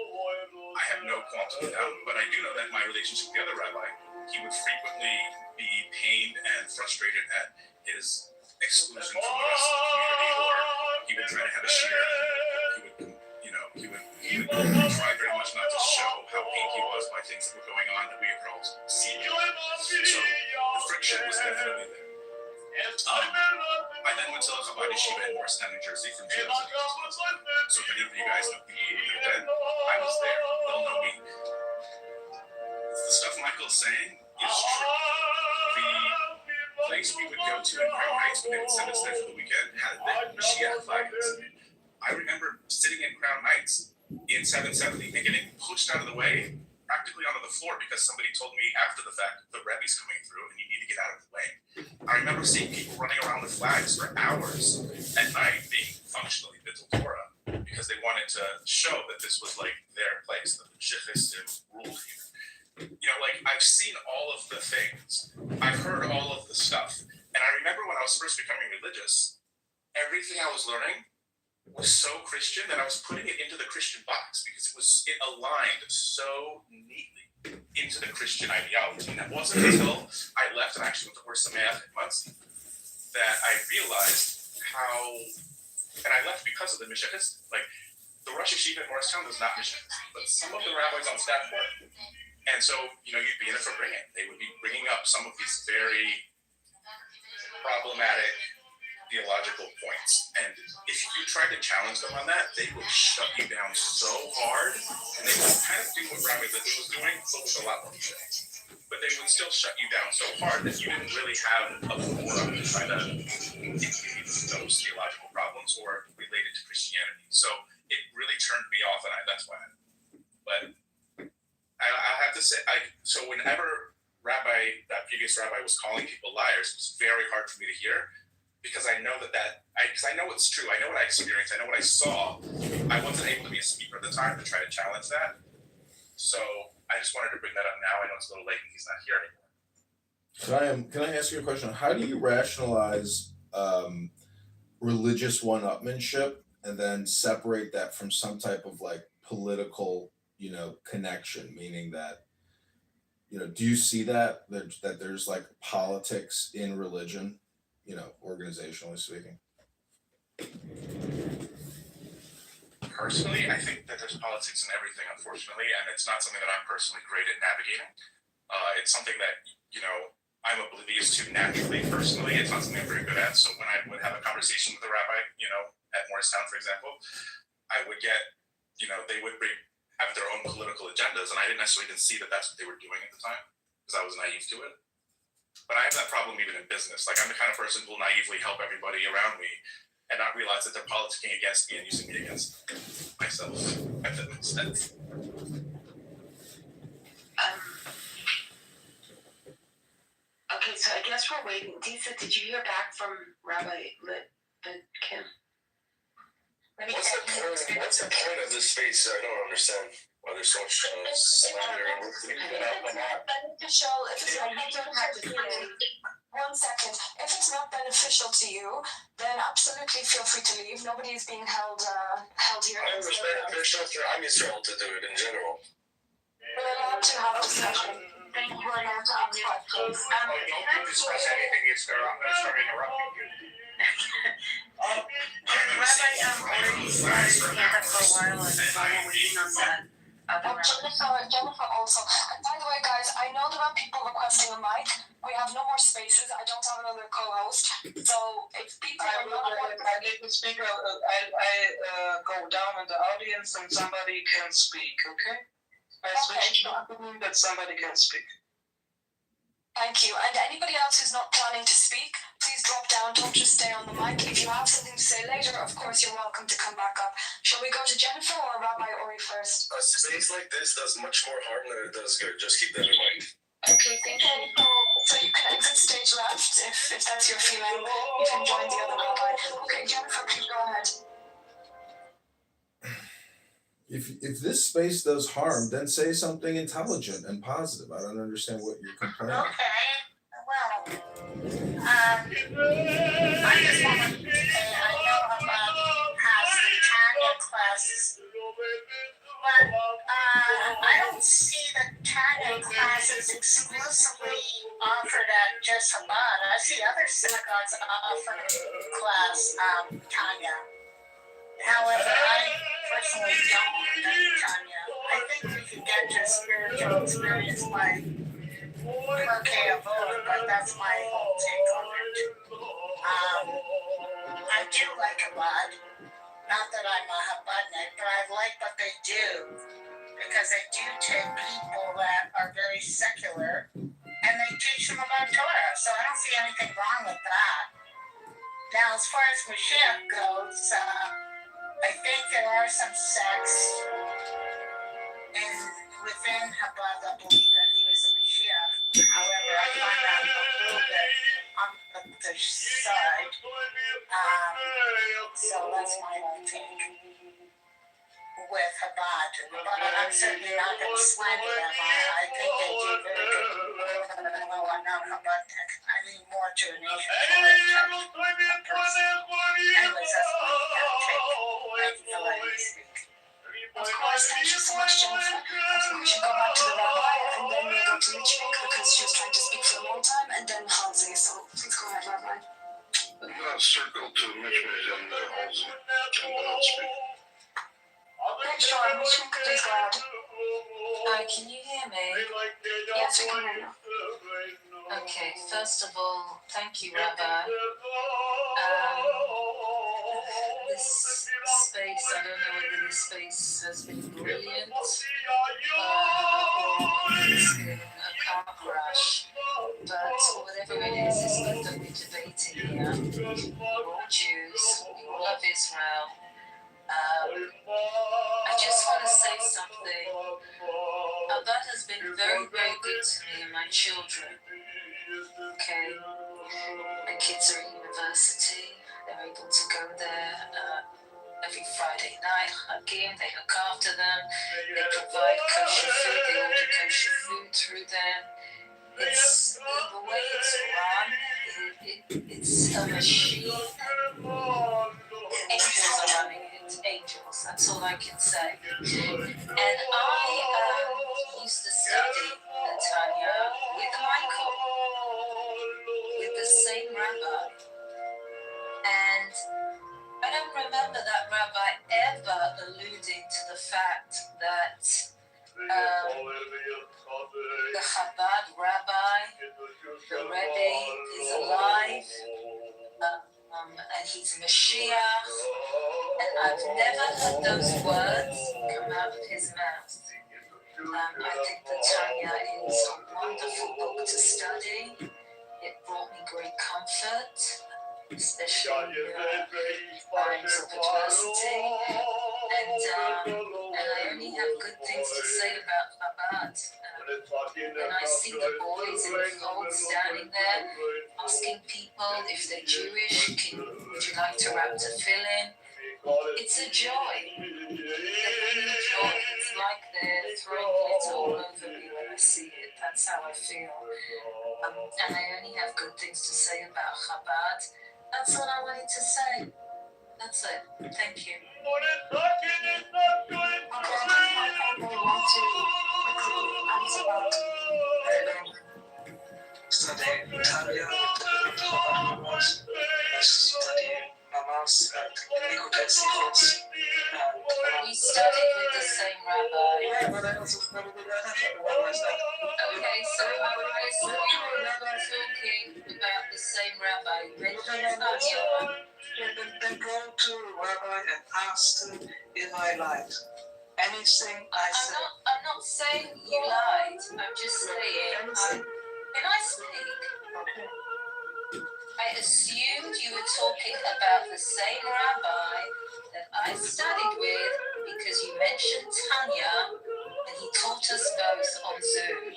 I have no qualms with them, but I do know that my relationship with the other rabbi, he would frequently be pained and frustrated at his exclusion from the rest of the community, or he would try to have a share. He would try very much not to show how pained he was by things that were going on that we were all seeing. So the friction was definitely there. I then went to the Chabad Yeshiva in Morristown, New Jersey from 2000. So if any of you guys know people who were there then, I was there. They'll know me. The stuff Michael's saying is true. The place place we would go to in Crown Heights when they would send us there for the weekend had the Mashiach flag in it. I remember sitting in Crown Heights in 770 and getting pushed out of the way, practically onto the floor, because somebody told me after the fact the Rebbe's coming through and you need to get out of the way. I remember seeing people running around with flags for hours at night being functionally Bittul Torah because they wanted to show that this was like their place, that the Shechistim ruled here. You know, like I've seen all of the things, I've heard all of the stuff, and I remember when I was first becoming religious, everything I was learning was so Christian that I was putting it into the Christian box because it aligned so neatly into the Christian ideology. And it wasn't until I left and actually went to Ursa Math in Muncie that I realized how, and I left because of the Mishachist. Like the Rosh Yeshiva at Morristown was not Mishachist, but some of the rabbis on staff were. And so, you know, you'd be in it for bringing. They would be bringing up some of these very problematic theological points, and if you try to challenge them on that, they will shut you down so hard, and they will kind of do what Rabbi Lippin was doing, but with a lot more shit. But they would still shut you down so hard that you didn't really have a forum to try to impede those theological problems or relate it to Christianity. So it really turned me off, and that's why. But I have to say, so whenever that previous rabbi was calling people liars, it was very hard for me to hear. Because I know because I know it's true. I know what I experienced. I know what I saw. I wasn't able to be a speaker at the time to try to challenge that. So I just wanted to bring that up now. I know it's a little late and he's not here anymore. Can I ask you a question? How do you rationalize religious one-upmanship and then separate that from some type of like political, you know, connection? Meaning that, you know, do you see that there's like politics in religion? You know, organizationally speaking. Personally, I think that there's politics in everything, unfortunately, and it's not something that I'm personally great at navigating. It's something that, you know, I'm oblivious to naturally, personally. It's not something I'm very good at. So when I would have a conversation with a rabbi, you know, at Morristown, for example, I would get, you know, they would have their own political agendas, and I didn't necessarily even see that that's what they were doing at the time because I was naive to it. But I have that problem even in business. Like I'm the kind of person who will naively help everybody around me and not realize that they're politicking against me and using me against myself. If that makes sense. Okay, so I guess we're waiting. Disa, did you hear back from Rabbi Kim? What's the point of this space? I don't understand. Why there's so much slander and If it's not beneficial, if it's not, you don't have to do it. 1 second. If it's not beneficial to you, then absolutely feel free to leave. Nobody is being held here. It was beneficial for Am Yisrael to do it in general. We're allowed to have a discussion. Thank you for your time. Don't discuss anything if I'm going to start interrupting you. Rabbi already started stand up for a while, and so we're waiting on that. Jennifer also. And by the way, guys, I know there are people requesting a mic. We have no more spaces. I don't have another co-host. So if people are not I need to speak. I go down in the audience and somebody can speak. Okay. I switch to that somebody can speak. Thank you. And anybody else who's not planning to speak, please drop down. Don't just stay on the mic. If you have something to say later, of course, you're welcome to come back up. Shall we go to Jennifer or Rabbi Ori first? A space like this does much more harm than it does good. Just keep that in mind. Okay, thank you. So you can exit stage left if that's your feeling. You can join the other rabbi. Okay, Jennifer, please go ahead. If this space does harm, then say something intelligent and positive. I don't understand what you're complaining. Okay, well, I just want to say I know about has the Tanya classes, but I don't see the Tanya classes exclusively offered at just Chabad. I see other synagogues offer class Tanya. However, I personally don't like Tanya. I think we can get to spiritual experience by Pirkei Avot, but that's my whole take on it. I do like Chabad. Not that I'm a Chabadnik, but I like what they do because they do take people that are very secular and they teach them about Torah, so I don't see anything wrong with that. Now, as far as Mashiach goes, I think there are some sects within Chabad that believe that he was a Mashiach. However, I find that a little bit on the side. So that's my own take with Chabad. But I'm certainly not going to slander them. I think they do very good. Well, I'm not Chabadnik. I lean more to a nation person. Anyways, that's my take. Thank you for letting me speak. Of course, thank you so much, Jennifer. I think we should go back to the rabbi and then we'll go to Michnik because she was trying to speak for a long time, and then Halsey. So please go ahead, Rabbi. Circle to Michmid and Halsey, and I'll speak. Sure, Michnik, please go ahead. Can you hear me? Yes, we can hear you. Okay, first of all, thank you, Rabbi. This space, I don't know whether this space has been brilliant or it's been a car crash, but whatever it is, it's good that we're debating here. We're all Jews, we all love Israel. I just want to say something. That has been very, very good to me and my children. Okay, my kids are at university. They're able to go there every Friday night. Again, they look after them. They provide kosher food. They order kosher food through them. It's the way it's run. It's a machine. Angels are running it. Angels. That's all I can say. And I used to study Tanya with Michael, with the same rabbi. And I don't remember that rabbi ever alluding to the fact that the Chabad rabbi, the Rebbe, is alive, and he's Mashiach, and I've never heard those words come out of his mouth. I think the Tanya is a wonderful book to study. It brought me great comfort, especially in times of adversity, and I only have good things to say about Chabad. When I see the boys in the fold standing there, asking people if they're Jewish, would you like to wrap tefillin? It's a joy. They're bringing joy. It's like they're throwing glitter all over me when I see it. That's how I feel. And I only have good things to say about Chabad. That's what I wanted to say. That's it. Thank you. Study Tanya with the study Mamas and Nikotai Sichos. We studied with the same rabbi. Yeah, but I also studied with another one myself. Okay, so I saw you were talking about the same rabbi. You mentioned Tanya. Then go to Rabbi and ask him if I lied. Anything I said. I'm not saying you lied. I'm just saying. Can I speak? Okay. I assumed you were talking about the same rabbi that I studied with because you mentioned Tanya and he taught us both on Zoom.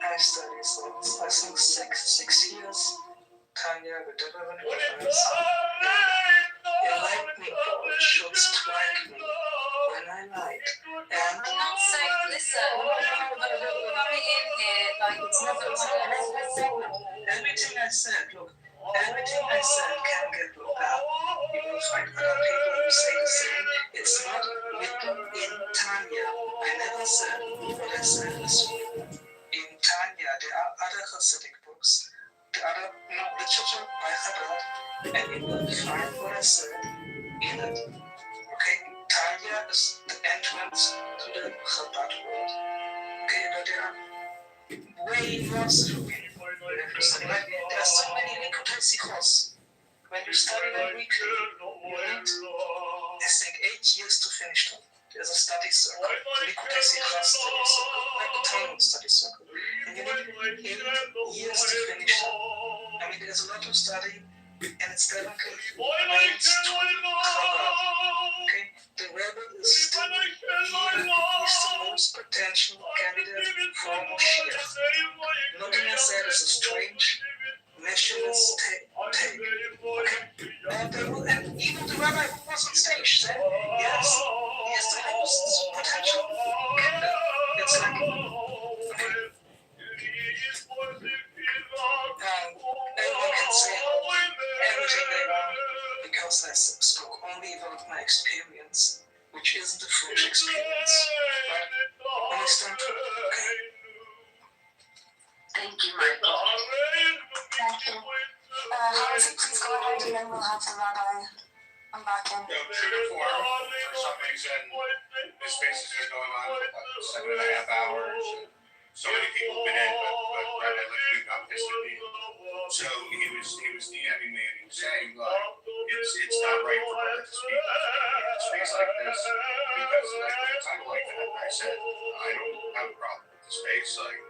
I studied since I think six years. Tanya with different rabbis. A lightning bolt should strike me when I lied. And I'm not saying, listen, I'm coming in here like it's nothing everything I said, look, everything I said can get looked up. You will find other people who say the same. It's not written in Tanya. I never said what I said is in Tanya. There are other Hasidic books, the other literature by Chabad, and you will find what I said in it. Okay, Tanya is the entrance to the Chabad world. Okay, but there are way more through it. There are so many Nikotai Sichos. When you study them weekly, you need, I think, 8 years to finish them. There's a study circle, Nikotai Sichos study circle. like the Talmud study circle, and you need 8 years to finish them. I mean, there's a lot of study, and it's delicate, meant to be covered. Okay, the rebel is still here. He's the most potential candidate for Moshiach. Nothing I said is a strange nationalist take. Okay, and even the rabbi who was on stage said, yes, he is the most potential candidate. It's like, okay. Everyone can say everything they want because I spoke only about my experience, which isn't a French experience. Right? Understand? Okay. Thank you, Michael. Thank you. Halsey, please go ahead and then we'll have the rabbi come back in. True to form, for some reason, this space has been going on for 7.5 hours. So many people have been in, but Rabbi Lichtman got pissed at me. So he was DMing me and he was saying, like, it's not right for her to speak in a space like this because like with a title like that. And I said, I don't have a problem with the space. Like,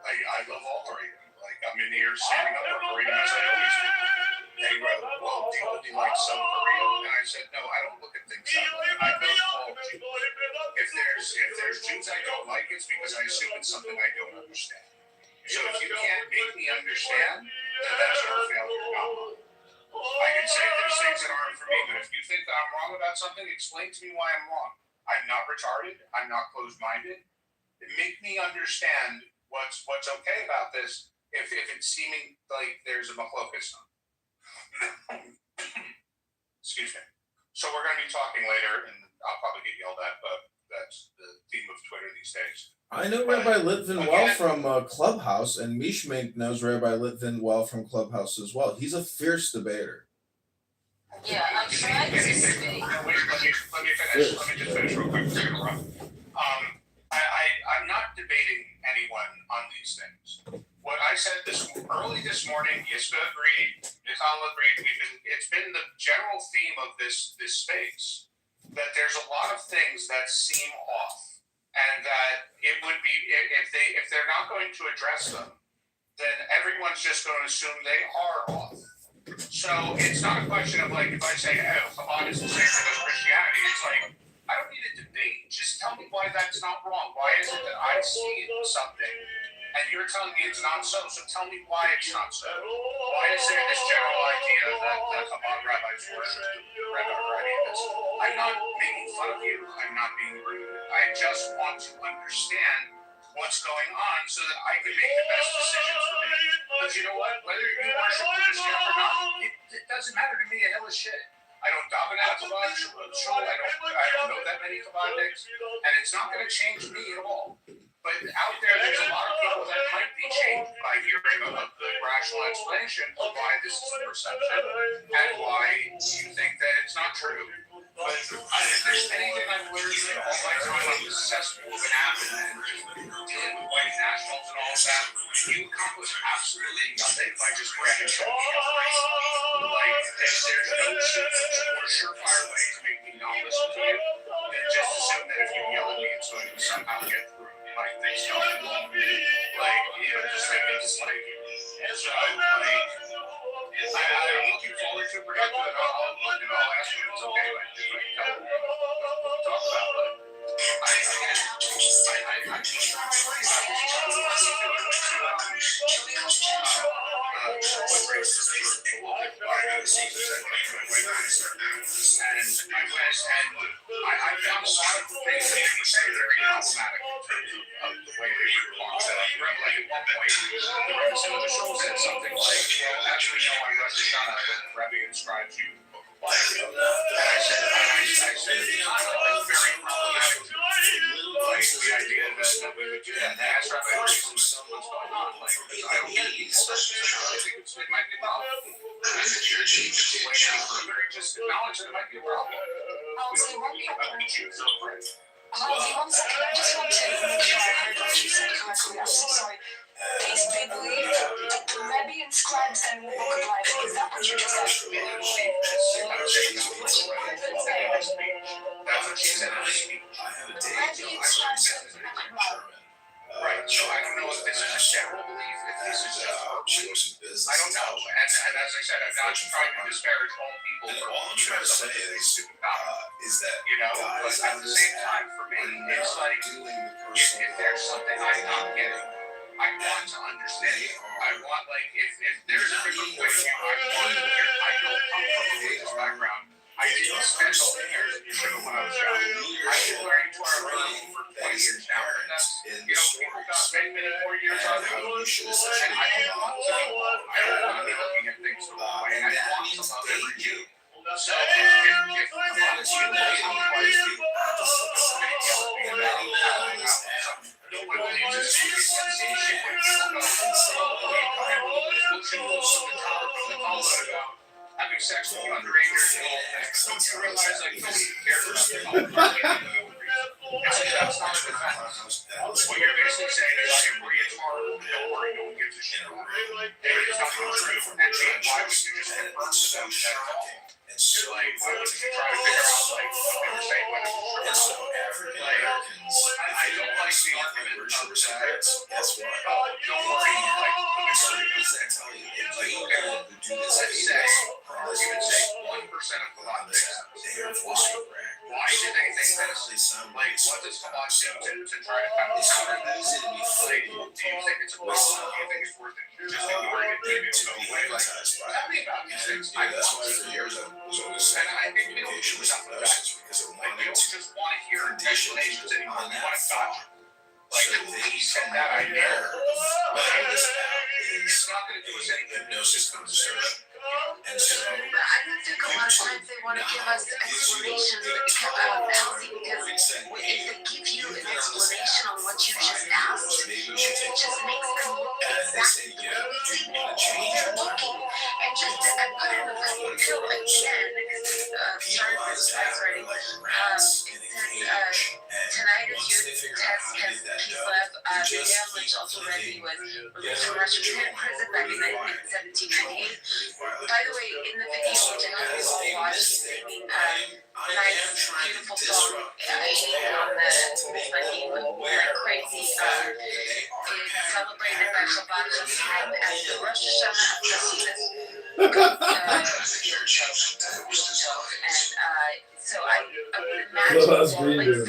I love altering. Like, I'm in here standing up or reading as I always do. And he wrote, well, do you only like some Korean? And I said, no, I don't look at things that way. I love all Jews. If there's Jews I don't like, it's because I assume it's something I don't understand. So if you can't make me understand, then that's your failure, not mine. I can say there's things that aren't for me, but if you think that I'm wrong about something, explain to me why I'm wrong. I'm not retarded. I'm not closed-minded. Make me understand what's okay about this if it's seeming like there's a machlokas. Excuse me. So we're going to be talking later, and I'll probably get yelled at, but that's the theme of Twitter these days. I know Rabbi Litvin well from Clubhouse, and Mishmink knows Rabbi Litvin well from Clubhouse as well. He's a fierce debater. Yeah, I tried to speak. Let me just finish real quick. I'm not debating anyone on these things. What I said early this morning, Yisra agreed, Michal agreed. It's been the general theme of this space that there's a lot of things that seem off, and that it would be if they're not going to address them, then everyone's just going to assume they are off. So it's not a question of like if I say, oh, Chabad is the same thing as Christianity. It's like I don't need a debate. Just tell me why that's not wrong. Why is it that I see something and you're telling me it's not so? So tell me why it's not so. Why is there this general idea that Chabad rabbis were already this? I'm not making fun of you. I'm not being rude. I just want to understand what's going on so that I can make the best decisions for me. But you know what? Whether you worship Mashiach or not, it doesn't matter to me a hell of shit. I don't daven at a Chabad shul. I don't know that many Chabadniks, and it's not going to change me at all. But out there's a lot of people that might be changed by hearing a good rational explanation of why this is the perception and why you think that it's not true. But if there's anything I've learned in all my time on this cesspool of an app and dealing with white nationals and all of that, you accomplish absolutely nothing by just grabbing somebody else. Like, there's no more surefire way to make me not listen to you than just assume that if you yell at me, it's going to somehow get through. Like, things don't just make me dislike you. So, I'm looking forward to bringing it. I'll ask you if it's okay if I tell you what to talk about, but I'm just not worried I found a lot of things that you say very problematic in terms of the way they respond to it. Like at one point, the show said something like, well, actually, no, I'm Rosh Hashanah, but the Rebbe inscribes you. And I said, it's very problematic. Like the idea that we would do that. And I asked Rabbi what's going on. Like, because I don't get these systems. I think it might be a problem. Just acknowledge that it might be a problem. Halsey, one second. I just want to make sure I heard what you said correctly. I'm so sorry. They believe that the Rebbe inscribes them in the Book of Life. Is that what you just said? That's what she said in the speech. The Rebbe inscribes them in the Book of Life. Right. So I don't know if this is a general belief, if this is just her belief. I don't know. And as I said, I'm not trying to disparage all people. And all I'm trying to say is that you know, but at the same time, for me, it's like if there's something I'm not getting, I want to understand it. I want, like, if there's a different way to, I know I'm from a religious background. I didn't spend all the years in yeshiva when I was young. I've been wearing Torah for 20 years now. And that's, you know, people got many more years on me. And I don't want to be wrong. I don't want to be looking at things the wrong way. And I want to love every Jew. So if I'm honest, you know how much somebody yells at me about nobody believes this is sensation. Having sex with underagers and all that. Don't you realize, like, nobody cares about the that's not a defense. What you're basically saying is, like, we're getting hard, don't worry, no one gives a shit about it. It's not true. And why would you just confirm to them that and so, like, why would you try to figure out, like, what they were saying when it was true? And so, African Americans, I don't like the argument of that. That's why. Oh, don't worry, like, I tell you, if you do this, let's say, or even say 1% of the population, why do they think that it's, like, what does Hamas do to try to kind of counter this? Like, do you think it's a problem? Do you think it's worth it? Just ignoring it, maybe it'll go away. Like, tell me about these things. I know for years I was always saying, and I think we don't do enough of that. Like, we don't just want to hear explanations anymore. We want to gotcha. Like, he said that idea. But it's not going to do us any good. Hypnosis comes first. And so, I don't think a lot of times they want to give us explanations healthy because if they give you an explanation on what you just asked, it just makes them look exactly the way they're looking. And just to put in a good pill again, because started this test already. It says tonight is your test has peace left. Miriam Lynch also read he was released from Russian prison back in 1798. By the way, in the video, which I hope you all watched, he's singing nice, beautiful song on the like crazy. It's celebrated by Chabad Chassidim as the Rosh Hashanah Chassidim. And so I would imagine, like, from what I'm reading here, if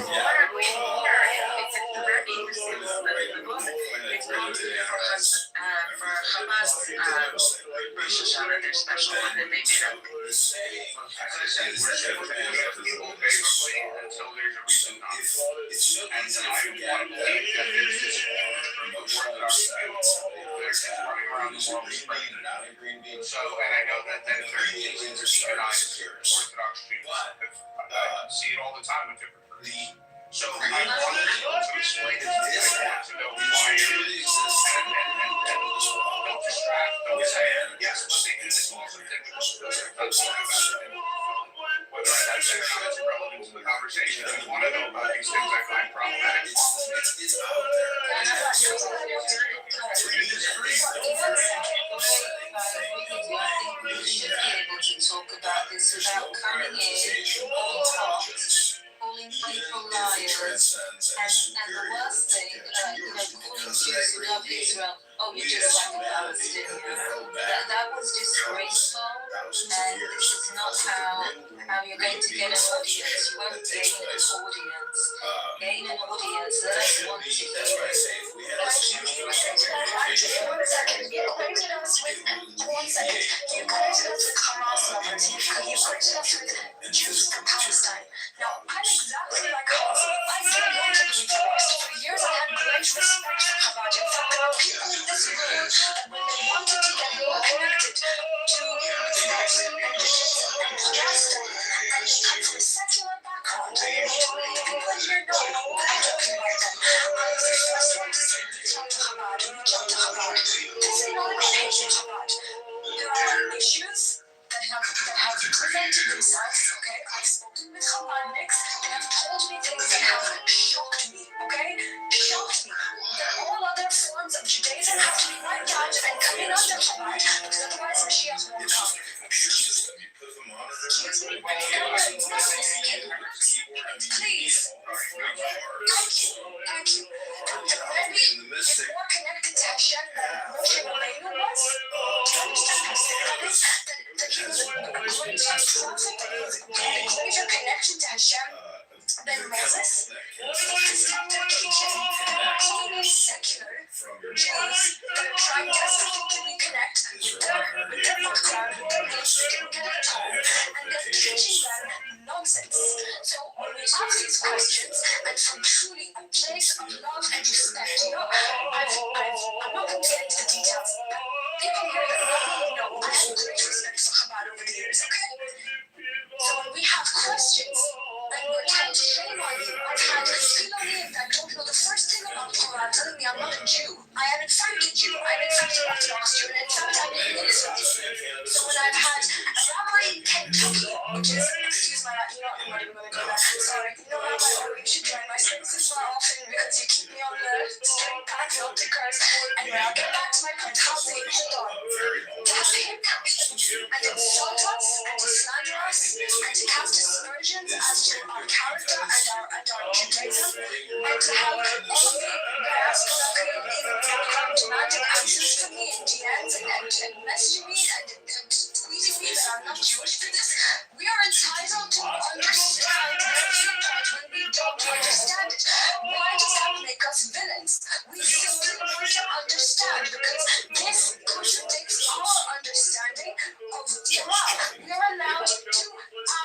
it's the Rebbe who sings the book, it's probably for Hamas Rosh Hashanah, their special one that they made up. As I said, we're people favorably until there's a reason not to. And I want to believe that there's this Orthodox running around the world spreading it out. So, and I know that there's reasons to demonize Orthodox people. I see it all the time with different groups. So I want people to explain it to me. I want to know why it exists and don't distract, don't say, yes, but they do this all the things. Whether that's irrelevant to the conversation, I want to know about these things I find problematic. It's out We should be able to talk about this without coming in all hot, calling people liars, and the worst thing, calling Jews who love Israel, oh, you're just like a Palestinian. That was disgraceful, and this is not how you're going to get an audience. You won't gain an audience. Gain an audience, that's one thing. You credited us with Hamas numbers. You credited us with Jews from Palestine. Now, I'm exactly like Hamas. I didn't want to be divorced. For years, I had great respect for Chabad. In fact, there are people in this room that when they wanted to get more connected to the Muslim and Judaism and they come from a secular background. People here know what I'm talking about them. I was the first one to say, reach out to Chabad, reach out to Chabad. This is not a patient Chabad. There are issues that have presented themselves, okay? I've spoken with Chabadniks, they have told me things that have shocked me, okay? Shocked me. That all other forms of Judaism have to be wiped out and come in under Chabad, because otherwise Mashiach won't come. Excuse me? Excuse me? Please. Thank you. The Rebbe Moshe Rabbeinu was? Do you understand how sick that is? That he was a greater prophet, that he was a greater connection to Hashem than Moses? He's teaching totally secular Jews that are trying desperately to reconnect with their background, with their history, with their home, and they're teaching them nonsense. So when we ask these questions, and from truly a place of love and respect, I'm not going to get into the details, but people here that know I have great respect for Chabad over the years, okay? So when we have questions, and we're told, shame on you, I've had Chilonim that don't know the first thing about Torah telling me I'm not a Jew. I am in fact a Jew. I'm in fact an Orthodox Jew, and in fact I'm in Israel. So when I've had a rabbi in Kentucky, which is, excuse my, I'm not even going to go there, sorry, no rabbi, or you should join my services more often because you keep me on the straight path, not to curse. Anyway, I'll get back to my point. How they hold on. To have him come in and insult us, and to slander us, and to cast aspersions as to our character and our Judaism, and to have all of the diaspora come demanding answers from me in DMs and messaging me and tweeting me that I'm not Jewish for this. We are entitled to understand their viewpoint when we don't understand it. Why does that make us villains? We simply need to understand because this contradicts our understanding of Torah. We are allowed to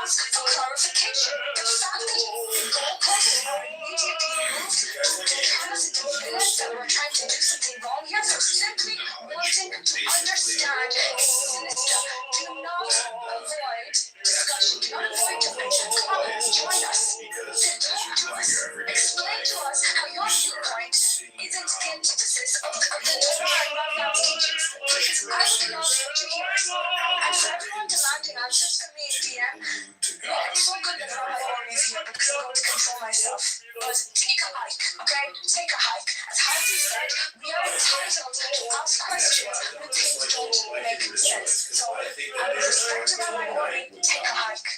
ask for clarification. The fact that the goalposts are immediately moved to turn us into villains that we're trying to do something wrong here for simply wanting to understand is sinister. Do not avoid discussion. Do not avoid debate. Come on, join us. Talk to us. Explain to us how your viewpoint isn't the antithesis of the Torah and Rambam's teachings. Because I would love to hear it. And for everyone demanding answers from me in DM, it's so good that Rabbi Ori's here because I'm going to control myself. But take a hike, okay? Take a hike. As Heidi said, we are entitled to ask questions when things don't make sense. So, out of respect to Rabbi Ori, take a hike.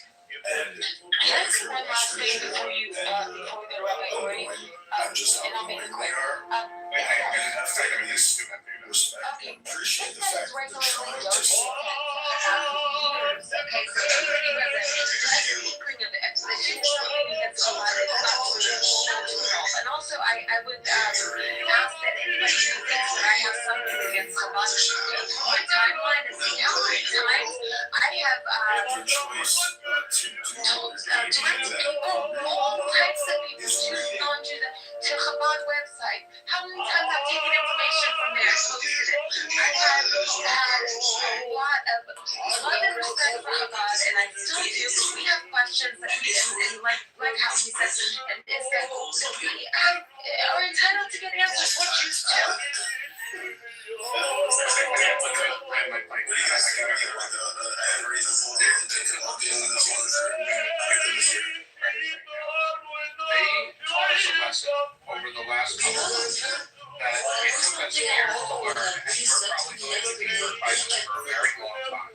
Can I say one last thing before we go to Rabbi Ori? And I'll make it quick. Respect. Appreciate the fact that they're trying to years. Okay, so everybody represents less tinkering of the exhibition against a lot of natural. And also, I would ask that anybody who thinks that I have something against Chabad go through my timeline and see how many times I have directed people, all types of people, Jews, non-Jews, to Chabad website. How many times I've taken information from there and posted it? I have had a lot of love and respect for Chabad, and I still do. We have questions that we, and like how he says, and is that we are entitled to get answers. What Jews do. They taught us a lesson over the last couple of months that it took us years to learn, and we're probably going to be hurt by this for a very long time.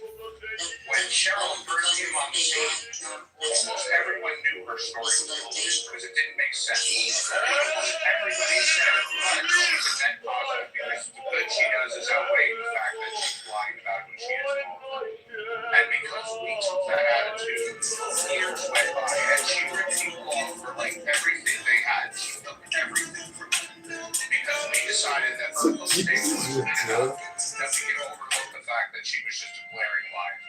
When Cheryl first came on the scene, almost everyone knew her story because it didn't make sense. Almost everybody said, oh, she's a net positive because the good she does is outweighing the fact that she's lying about who she is. And because we took that attitude, years went by, and she ripped people off for like everything they had. She took everything from them. Because we decided that her mistake was good enough that we could overlook the fact that she was just a glaring liar.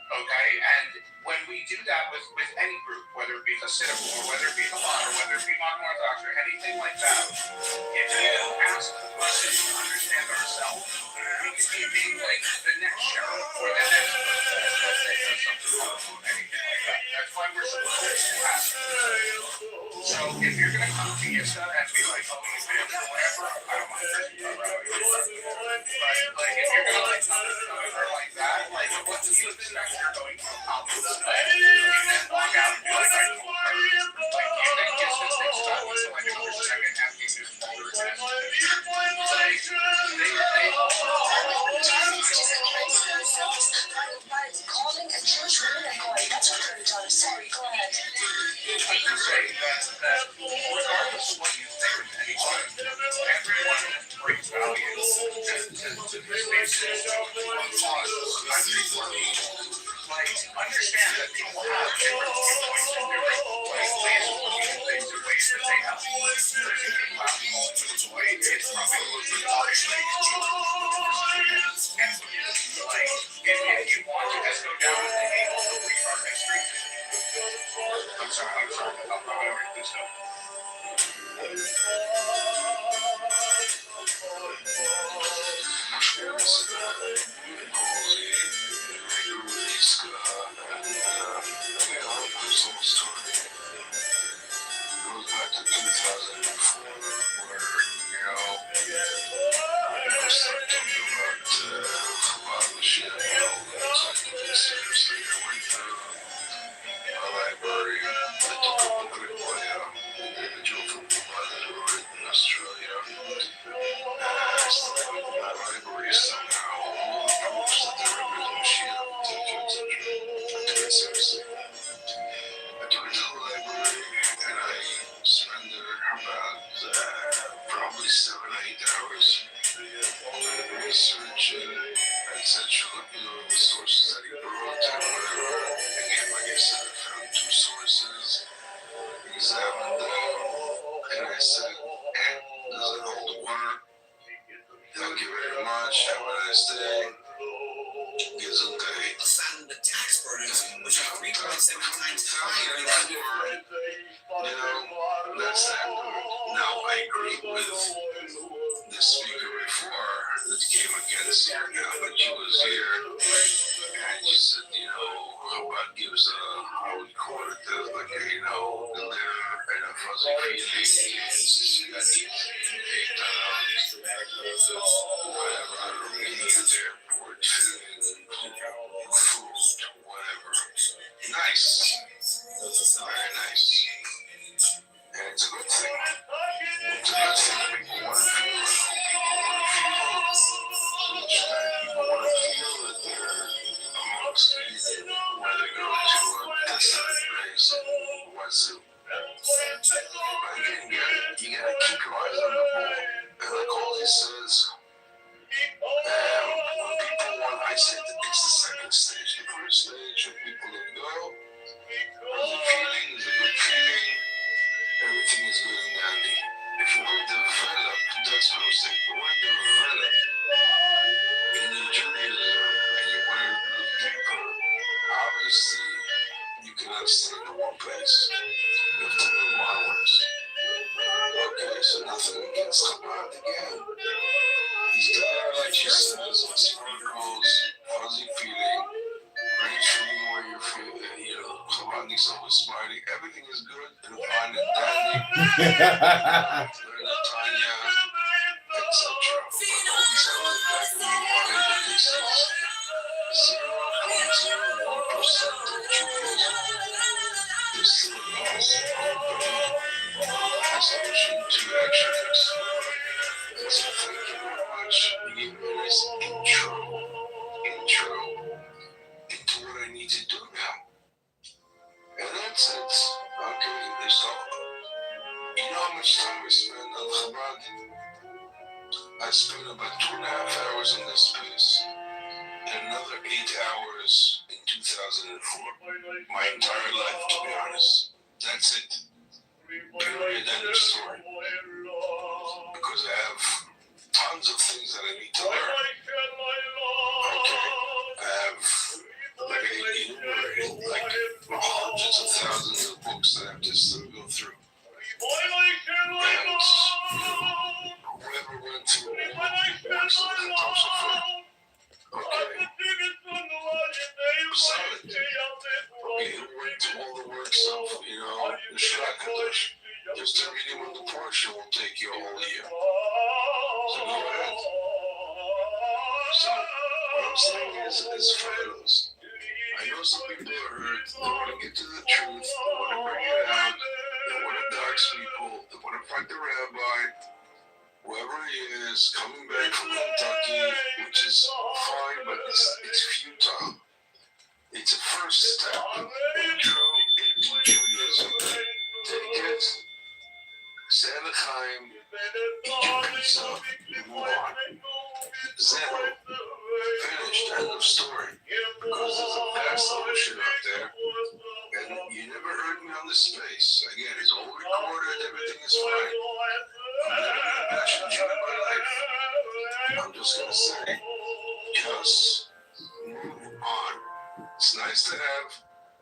Okay? And when we do that with any group, whether it be Hasidic or whether it be Chabad or whether it be modern Orthodox or anything like that, if you ask the question to understand ourselves, we can be like the next show or the next person that does something wrong or anything like that. That's why we're supposed to have it. So if you're going to come to Yissa and be like, oh, you family or whatever, I don't mind. But like, if you're going to like come to her like that, like, what do you expect you're going to accomplish? And then walk out and be like, I told her. Like, you think Yissa thinks about me, so I can understand and have you do folder test. Like, they all by calling a Jewish woman a goy. That's what they're doing. Sorry, go ahead. I can say that regardless of what you think of anyone, everyone brings value to Like, understand that people have different viewpoints and different ways of looking at things and ways that they have. There's different platforms. It's probably obviously like if you want to just go down the table of restart history. I'm sorry, this stuff. Goes back to 2004, where, start talking about the shit, seriously, I went through a library, I took a booklet by an individual from in Australia, and I started with my library somehow, all the proofs that there were no shit, etc. I took it seriously. I took it to the library, and I spent there about probably 7 or 8 hours researching, etc. The sources that he brought and whatever. Again, like I said, I found 2 sources, examined them, and I said, does it hold water? Thank you very much. Have a nice day. Gesundheit. The tax burdens, which are 3.7 times higher than that's that. Now, I agree with the speaker before that came against here now, but she was here, and she said, Chabad gives how we call it, like a, the liver and a fuzzy feeling, whatever, Romania, airport, food, whatever. Nice. Very nice. And it's a good thing. It's a good thing. People want to feel it. People want to feel that they're amongst people, where they go to a desolate place in Wazoo. But you gotta keep your eyes on the ball. And like all he says, when people want, I say that it's the second stage. The first stage, when people don't go, the feeling is a good feeling. Everything is good and dandy. If you want to develop, that's what I'm saying. If you want to develop in the Judaism and you want to look deeper, obviously you cannot stay in one place. You have to move onwards. Okay, so nothing against Chabad again. He's there, like she says, on sparkles, fuzzy feeling, great feeling where you feel that, Chabad is always smiling. Everything is good and fine and dandy. Learn the Tanya, etc. But always have the back of your mind that this is 0.01% of Judaism. This is the loss of establishing 2 actions. And so thank you very much. You gave me a nice intro into what I need to do now. And that's it. Okay, so you know how much time I spend on Chabad? I spent about 2.5 hours in this space, and another 8 hours in 2004. My entire life, to be honest. That's it. Period. End of story. Because I have tons of things that I need to learn. Okay. I have hundreds of thousands of books that I have to still go through. And whoever went through all the works of the Kitover, okay, solid. Okay, who went through all the works of, the Shirakadosh. Just to read him on the Porsche will take you a whole year. So go ahead. So what I'm saying is fellows. I know some people are hurt. They want to get to the truth. They want to bring it out. They want to dox people. They want to fight the rabbi. Whoever he is, coming back from Kentucky, which is fine, but it's futile. It's a first step. Intro into Judaism. Take it. Say l'chaim. Eat your pizza. Move on. Zero. Finished. End of story. Because there's a vast ocean out there. And you never heard me on this space. Again, it's all recorded. Everything is fine. I'm never going to bash a Jew in my life. I'm just going to say, just move on. It's nice to have,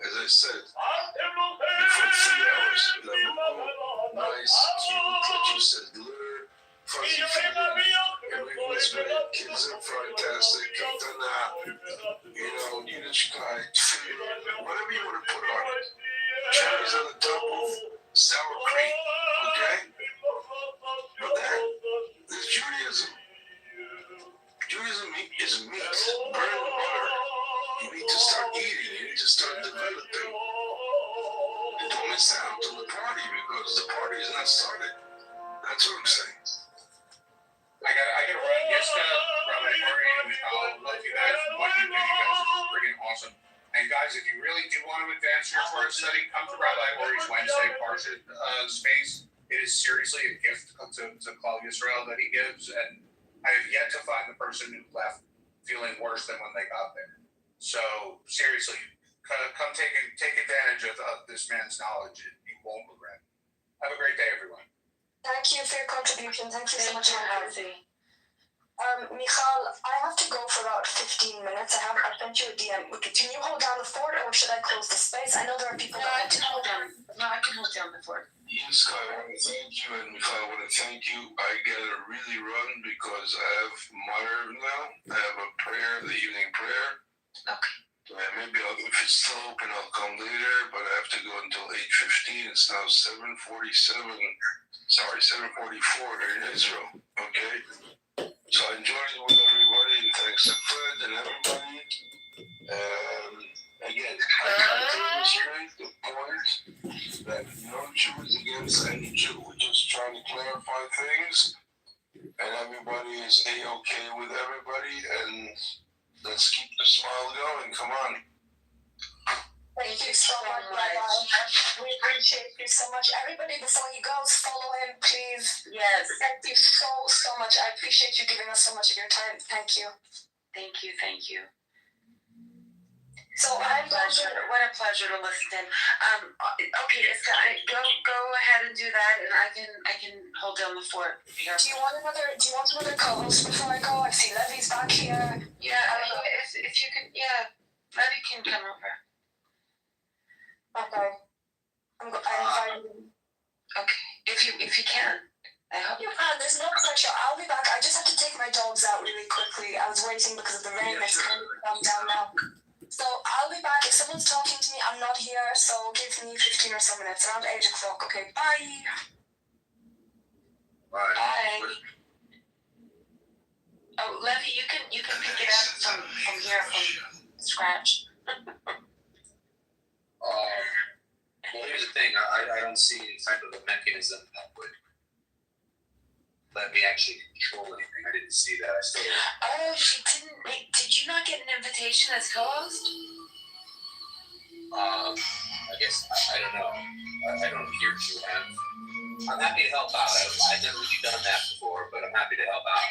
as I said, for 3 hours. Nice, cute, like you said, glitter, fuzzy feeling. Everyone's great. Kids are fantastic. You know, Yiddishkeit, whatever you want to put on it. Cherries on the top of sour cream, okay? But then, there's Judaism. Judaism is meat, bread and butter. You need to start eating. You need to start developing. And don't miss out on the party because the party is not started. That's what I'm saying. I gotta run. Yes, Rabbi Corey and love you guys. What you do, you guys are freaking awesome. And guys, if you really do want to advance your Torah study, come to Rabbi Ori's Wednesday Parsha space. It is seriously a gift to Klal Yisrael that he gives, and I have yet to find the person who left feeling worse than when they got there. So seriously, come take advantage of this man's knowledge. You won't regret. Have a great day, everyone. Thank you for your contribution. Thank you so Thank much, you, Nancy. Nancy. Michal, I have to go for about 15 minutes. I sent you a DM. Can you hold down the fort or should I close the space? I know there are people No, I can hold down. No, I can hold down the fort. Yes, Kai, I want to thank you, and Michal, I want to thank you. I gotta really run because I have Meyer now. I have a prayer, the evening prayer. Okay. Maybe if it's still open, I'll come later, but I have to go until 8:15. It's now 7:47. Sorry, 7:44 here in Israel. Okay? So I enjoyed it with everybody, and thanks to Fred and everybody. Again, I illustrate the point that no Jew is against any Jew. We're just trying to clarify things, and everybody is A-okay with everybody, and let's keep the smile going. Come on. Thank you so much, Rabbi. We appreciate you so much. Everybody, before he goes, follow him, please. Yes. Thank you so much. I appreciate you giving us so much of your time. Thank you. Thank you. Thank you. So What a pleasure to listen. Okay, so go ahead and do that, and I can hold down the fort here. Do you want another co-host before I go? I see Levy's back here. Yeah, if you can, yeah, Levy can come over. Okay. I'm inviting him. Okay, if you can. I hope. You can. There's no pressure. I'll be back. I just have to take my dogs out really quickly. I was waiting because of the rain. It's kind of come down now. So I'll be back. If someone's talking to me, I'm not here. So give me 15 or so minutes. Around 8 o'clock. Okay. Bye. Bye. Oh, Levy, you can pick it up from here from scratch. Well, here's the thing. I don't see any type of a mechanism that would let me actually control anything. I didn't see that. I still. Oh, she didn't. Did you not get an invitation as co-host? I guess I don't know. I don't hear you have. I'm happy to help out. I've never really done that before, but I'm happy to help out.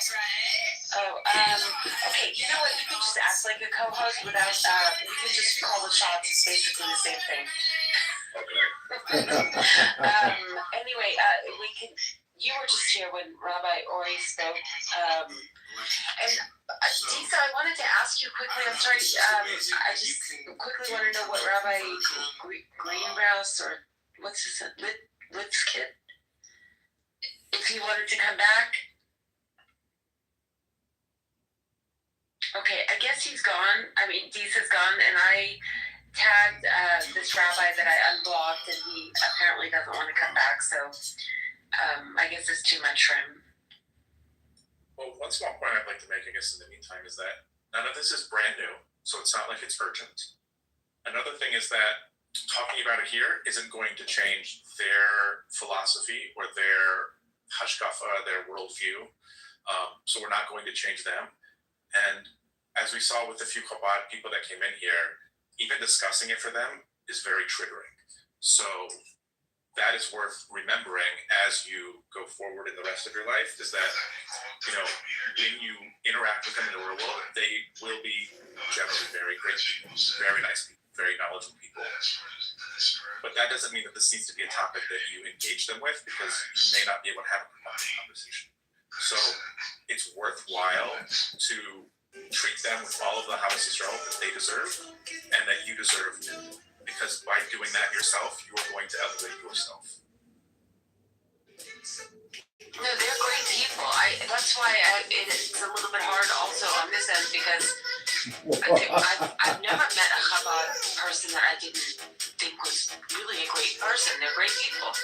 Oh, okay. You know what? You can just act like a co-host without. You can just call the shots. It's basically the same thing. Anyway, we can. You were just here when Rabbi Ori spoke. And Disa, I wanted to ask you quickly. I'm sorry. I just quickly want to know what Rabbi Greenbrouse or what's his Litzkit, if he wanted to come back. Okay, I guess he's gone. I mean, Disa's gone, and I tagged this rabbi that I unblocked, and he apparently doesn't want to come back. So I guess it's too much for him. Well, one small point I'd like to make, I guess, in the meantime, is that none of this is brand new, so it's not like it's urgent. Another thing is that talking about it here isn't going to change their philosophy or their hashkafa, their worldview. So we're not going to change them. And as we saw with the few Chabad people that came in here, even discussing it for them is very triggering. So that is worth remembering as you go forward in the rest of your life, is that, when you interact with them in the real world, they will be generally very great people, very nice people, very knowledgeable people. But that doesn't mean that this needs to be a topic that you engage them with, because you may not be able to have a productive conversation. So it's worthwhile to treat them with all of the Havas Yisrael that they deserve and that you deserve too. Because by doing that yourself, you are going to elevate yourself. No, they're great people. That's why it's a little bit hard also on this end, because I've never met a Chabad person that I didn't think was really a great person. They're great people.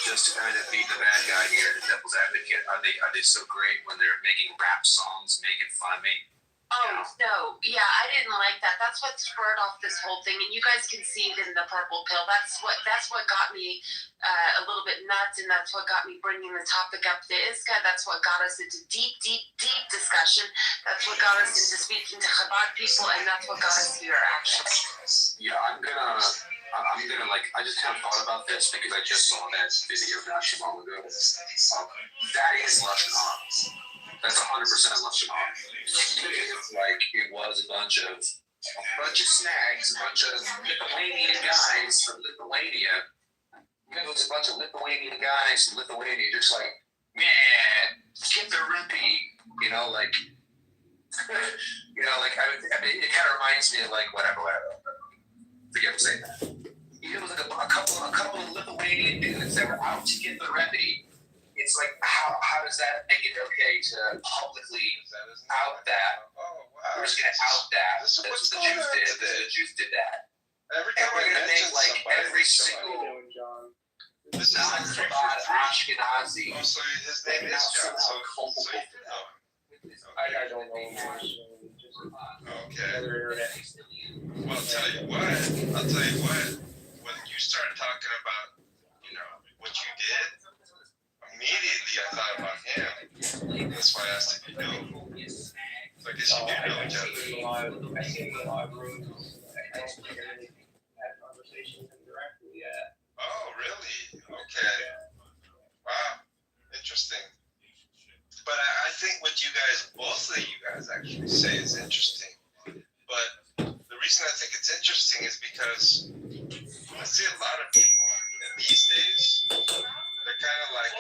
Just to kind of be the bad guy here, the devil's advocate, are they so great when they're making rap songs, making fun of me? Oh, no. Yeah, I didn't like that. That's what spurred off this whole thing. And you guys can see it in the purple pill. That's what got me a little bit nuts, and that's what got me bringing the topic up to Iska. That's what got us into deep discussion. That's what got us into speaking to Chabad people, and that's what got us here, actually. Yeah, I'm gonna I just kind of thought about this because I just saw that video not too long ago. That is Lashon Hara. That's 100% Lashon Hara. Like, it was a bunch of snags, a bunch of Lithuanian guys from Lithuania. It was a bunch of Lithuanian guys from Lithuania just like, man, get the rippy, like, I mean, it kind of reminds me of like, whatever. Forget to say that. It was like a couple of Lithuanian dudes that were out to get the remedy. It's like, how does that make it okay to publicly out that? Oh, wow. We're just gonna out that. That's what the Jews did. The Jews did that. Every time we're I gonna make mention like somebody, every somebody. single This is like non-Chabad Ashkenazi. Oh, so his name is John. So you know. I don't know. Okay. Well, I'll tell you what. When you started talking about, what you did, immediately I thought about him. That's why I asked if you know. So I guess you do know each other. I see a lot of rooms. I don't think I really had conversations indirectly yet. Oh, really? Okay. Wow. Interesting. But I think what you guys, both of you guys actually say is interesting. But the reason I think it's interesting is because I see a lot of people these days, they're kind of like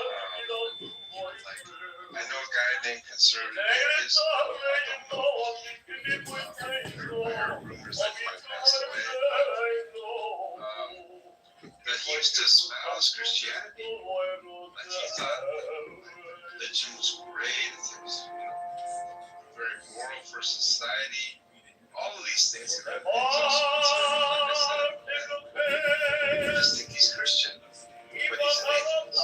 I know a guy named Conservative Atheist. I heard rumors that he might pass away. That he used to espouse Christianity. Like he thought religion was great, it was very moral for society. All of these things are he's also conservative, like I said. And I just think he's Christian, but he's an atheist.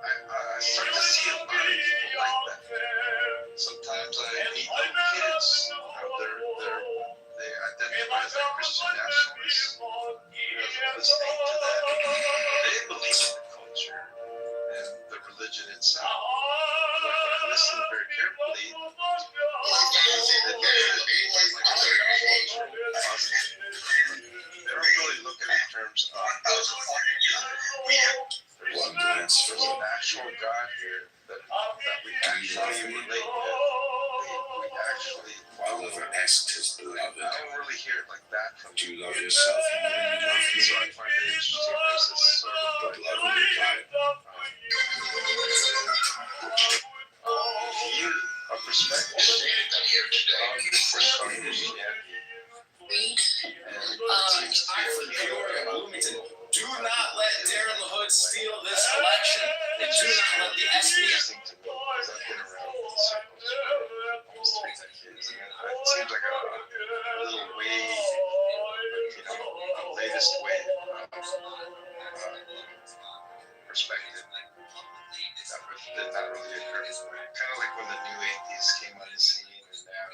And I start to see a lot of people like that. Sometimes I meet little kids, they identify as like Christian nationalists. Listening to them, they believe in the culture and the religion itself. But when I listen very carefully, they're really looking in terms of one glance from an actual God here that we actually relate with. We actually Whoever asked his beloved, I don't really hear it like that from do you love yourself more than you love me? So I find it interesting. There's this sort of But love will reply. view, a perspective of Christianity. For Peoria and Bloomington, do not let Darren LaHood steal this election, and do not let the SB. Interesting to me because I've been around these circles for almost 3 decades, and it seems like a little wave, the latest wave of perspective that did not really occur before. Kind of like when the new atheists came on the scene, and now,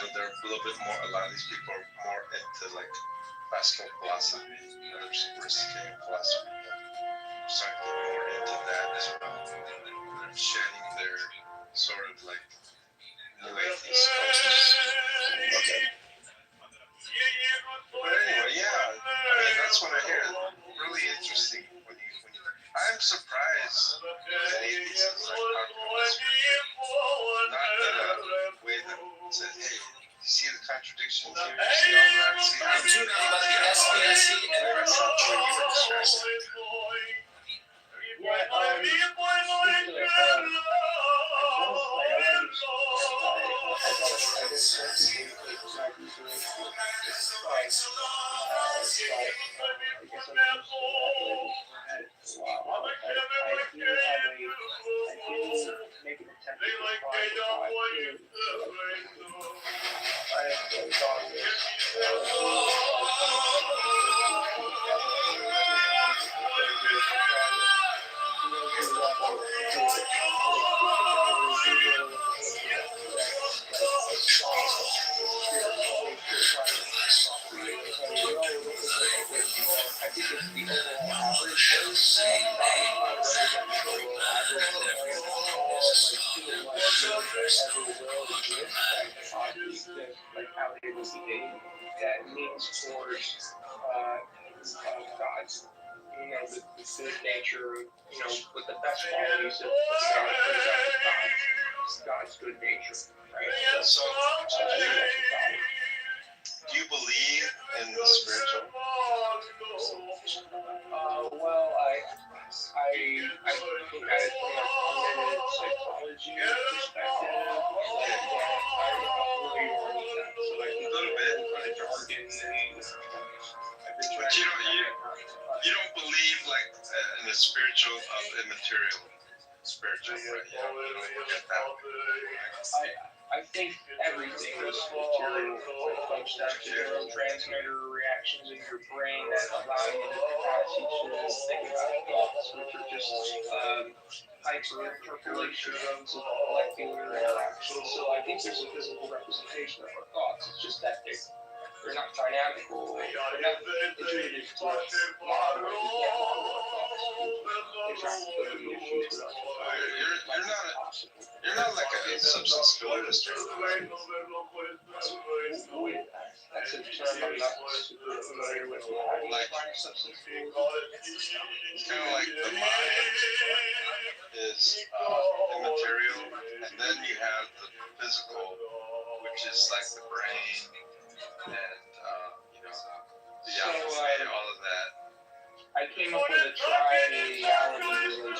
but they're a little bit more. A lot of these people are more into like classical philosophy, other sophisticated philosophy. They're starting to get more into that as well. They're shedding their sort of like new atheist cultures. Okay, that's what I hear. Really interesting. I'm surprised that atheists like talking about spiritual, not in a way that says, hey, you see the contradictions here? You see all that? See, I do know about the SBSE and the reception you were discussing. That leans towards God's, the good nature, with the best qualities of God's good nature, right? So, do you believe in the spiritual? Well, I think that is from a cognitive psychology perspective, and I don't really understand. So I think a little bit kind of jargon. But you don't believe like in the spiritual of immaterial spiritual, right? You don't get that. I think everything is material when it comes down to neurotransmitter reactions in your brain that allow you the capacity to think about thoughts, which are just hyper-interpolations of molecular interactions. So I think there's a physical representation of our thoughts. It's just that they're not dynamical, they're not intuitive to model. You can't model our thoughts. Intractability issues with us. You're not like a substance abuse or anything. That's a term I'm not super familiar with. Like substance abuse. It's kind of like the mind is immaterial, and then you have the physical, which is like the brain and the atmosphere, all of that. I came up with a tri-reality relation.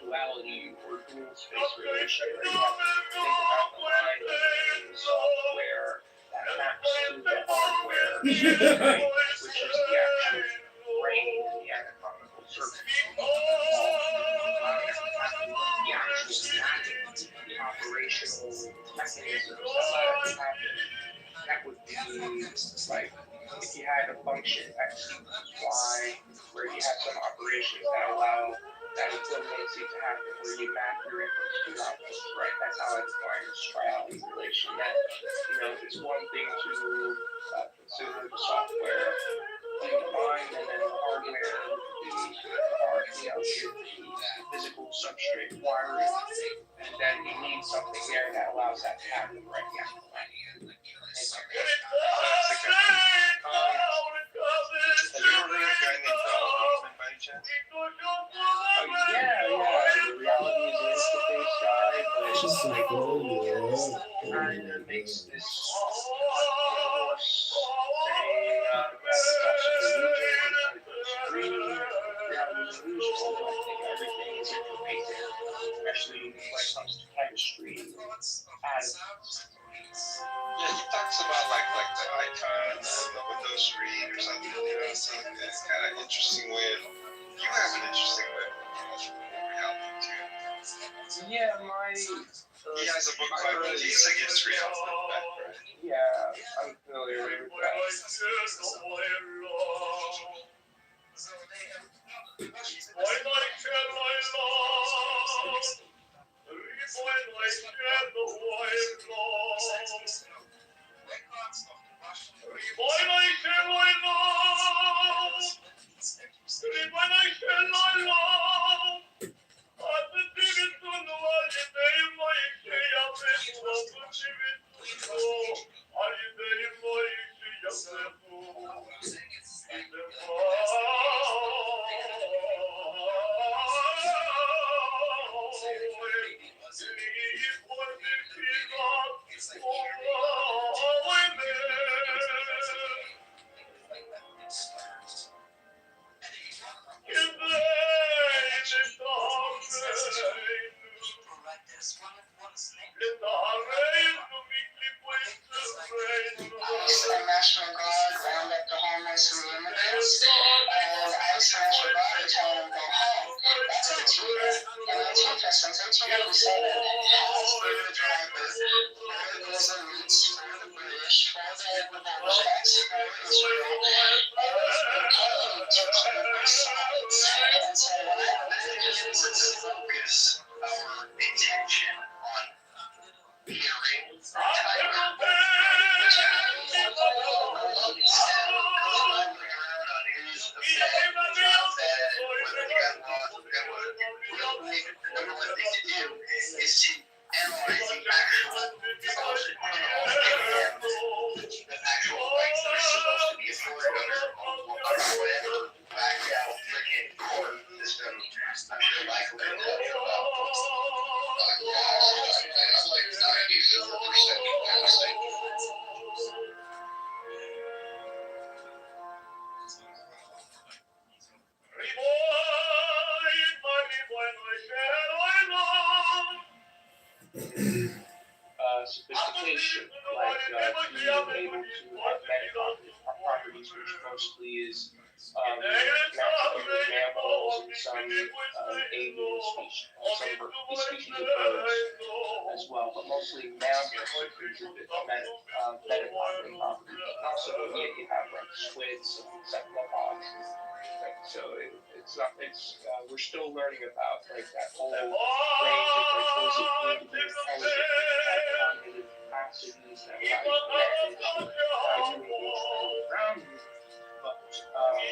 Duality or dual space relation, where you have to think about the mind as the software that maps to the hardware, right? Which is the actual brain and the anatomical circuit. The actual the operational mechanisms that let it happen. That would be like if you had a function X equals Y, where you have some operations that allow that equivalency to happen, where you map your inputs to your outputs, right? That's how I define this triality relation. That it's one thing to consider the software in the mind, and then the hardware would be the physical substrate wiring, and then you need something there that allows that to happen, right? Yeah. Have you ever heard of a guy named Donald by any chance? Yeah. The reality is an interface guy, but it's like kind of makes this course saying it's also an illusion, reality is an illusion, although I think everything is informative, especially when it comes to chemistry and atoms. Yeah, he talks about like the icon and the Windows screen or something, so it's kind of interesting way of, you have an interesting way of reality too. Yeah, he has a book called He's Against Reality, right? Yeah, I'm familiar with that. who said it has been a private medical service for the British, for the evangelics, for Israel, and it's been paid to claim their sides. And so what I think is important to focus our attention on hearing type which happens instead of going around on who's the fed, who's not fed, whether we got laws, we got what. The number one thing to do is to analyze the actual fellowship and the actual rights that are supposed to be afforded under whatever backed out freaking court system I'm sure Michael can tell you about. It's like 94% capacity. Sophistication, like being able to have medical properties, which mostly is masculine mammals and some avian species, some species of birds as well, but mostly mammals exhibit metabotic properties. And also, you have like squids and cephalopods. So we're still learning about like that whole range of like what does it mean to be intelligent, have cognitive capacities that allow you to engage around you, but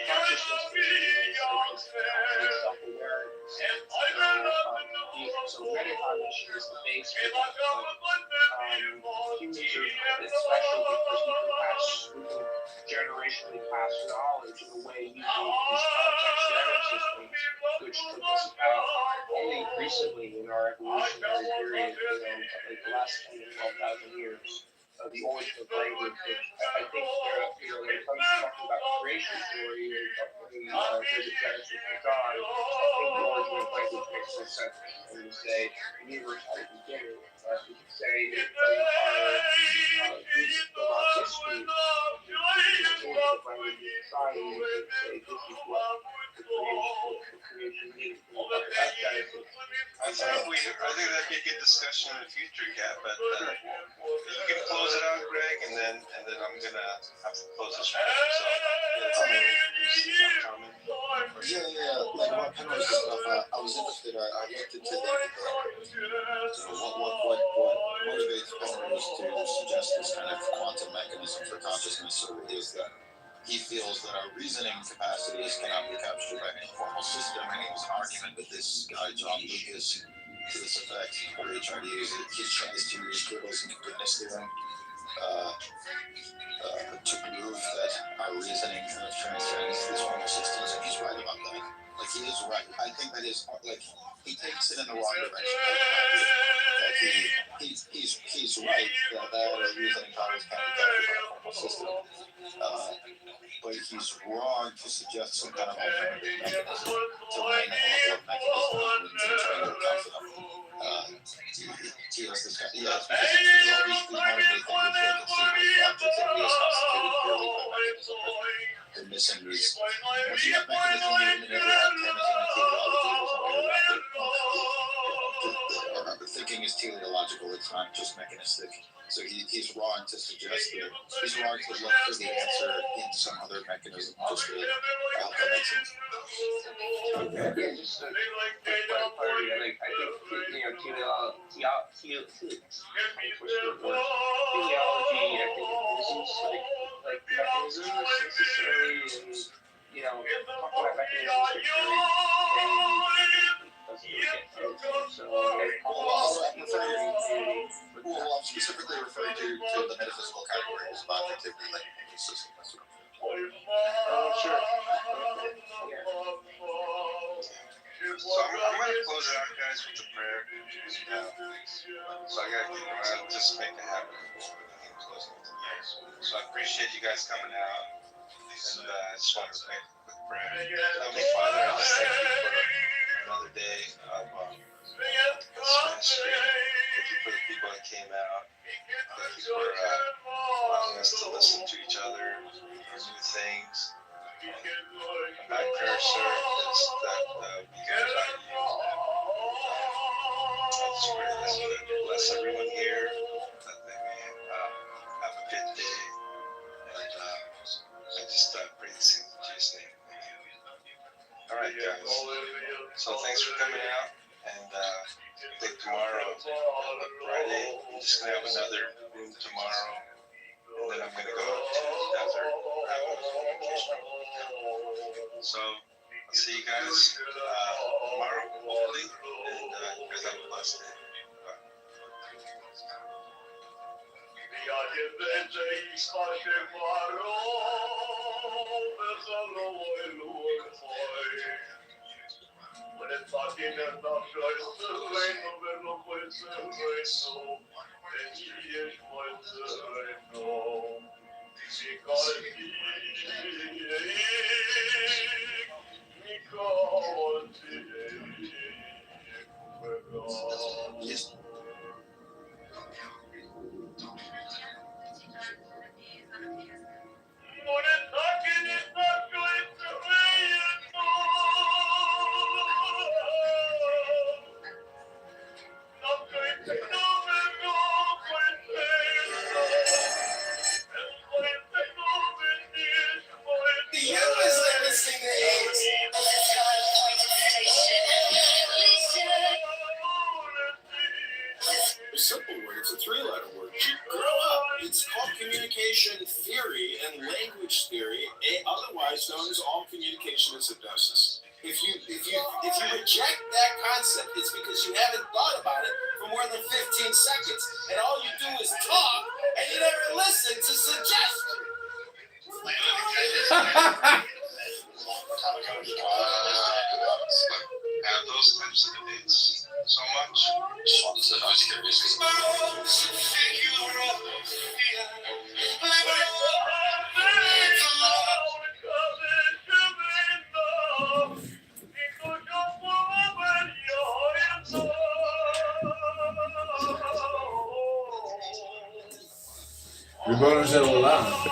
consciousness is self-awareness. So metacognition is the base for that. Humans are a bit special because we can generationally pass knowledge in a way using these complex genetic systems, which took us about only recently in our evolutionary period, like the last 10 to 12,000 years, the origin of language, which I think when it comes to talking about creation theory and visit Genesis and John, I think the origin of language makes more sense when you say the universe had a beginning. You could say if our throughout history, the origin of language in society, you could say this is what the creation means. I think that'd be a good discussion in the future, Kat. But you can close it out, Greg, and then I'm gonna have to close this one. So, like what kind of stuff I was interested. I looked into what motivates Penrose to suggest this kind of quantum mechanism for consciousness. So it is that he feels that our reasoning capacities cannot be captured by any formal system, and he was an argument with this guy John Lucas to this effect, where he tried to use it. He tries to use Gödel's incompleteness theorem to prove that our reasoning kind of transcends these formal systems, and he's right about that. Like, he is right. I think that is, like, he takes it in the wrong direction. He's right that our reasoning powers can't be captured by a formal system. But he's wrong to suggest some kind of alternative mechanism to learn the level of mechanism to try to account for them. He has this kind of, because these modern-day thinkers look and see that the objectivity is constituted purely by mechanism. They're missing these. Once you have mechanism, you immediately have chemism and teleology. The thinking is teleological, it's not just mechanistic. So he's wrong to suggest that, he's wrong to look for the answer in some other mechanism. Just to help that make sense. Yeah, just like clarity, like I think teleology, I think it isn't like mechanisms necessarily, and talk about mechanisms are I'm specifically referring to the metaphysical categories of objectivity, like the system. That's what sure. So I'm gonna close it out, guys, with a prayer. So I gotta get around, just make it happen. So I appreciate you guys coming out, and I just want to make a quick prayer. Heavenly Father, I just thank you for another day of this ministry. Thank you for the people that came out. Thank you for allowing us to listen to each other, learn new things. And my prayer, sir, is that we can try to use that Bless everyone here. That they may have a good day. And I just pray this in Jesus' name. All right, guys. So thanks for coming out. And I think tomorrow, Friday, I'm just going to have another room tomorrow. And then I'm going to go to the desert. So I'll see you guys tomorrow, hopefully. And you guys have a blessed day. Yes. You is listening to AIDS. A simple word, it's a three-letter word. Grow up. It's called communication theory and language theory, otherwise known as all communication is hypnosis. If you reject that concept, it's because you haven't thought about it for more than 15 seconds, and all you do is talk, and you never listen to suggestions. Have those types of debates so much. So I was curious Ribono celular.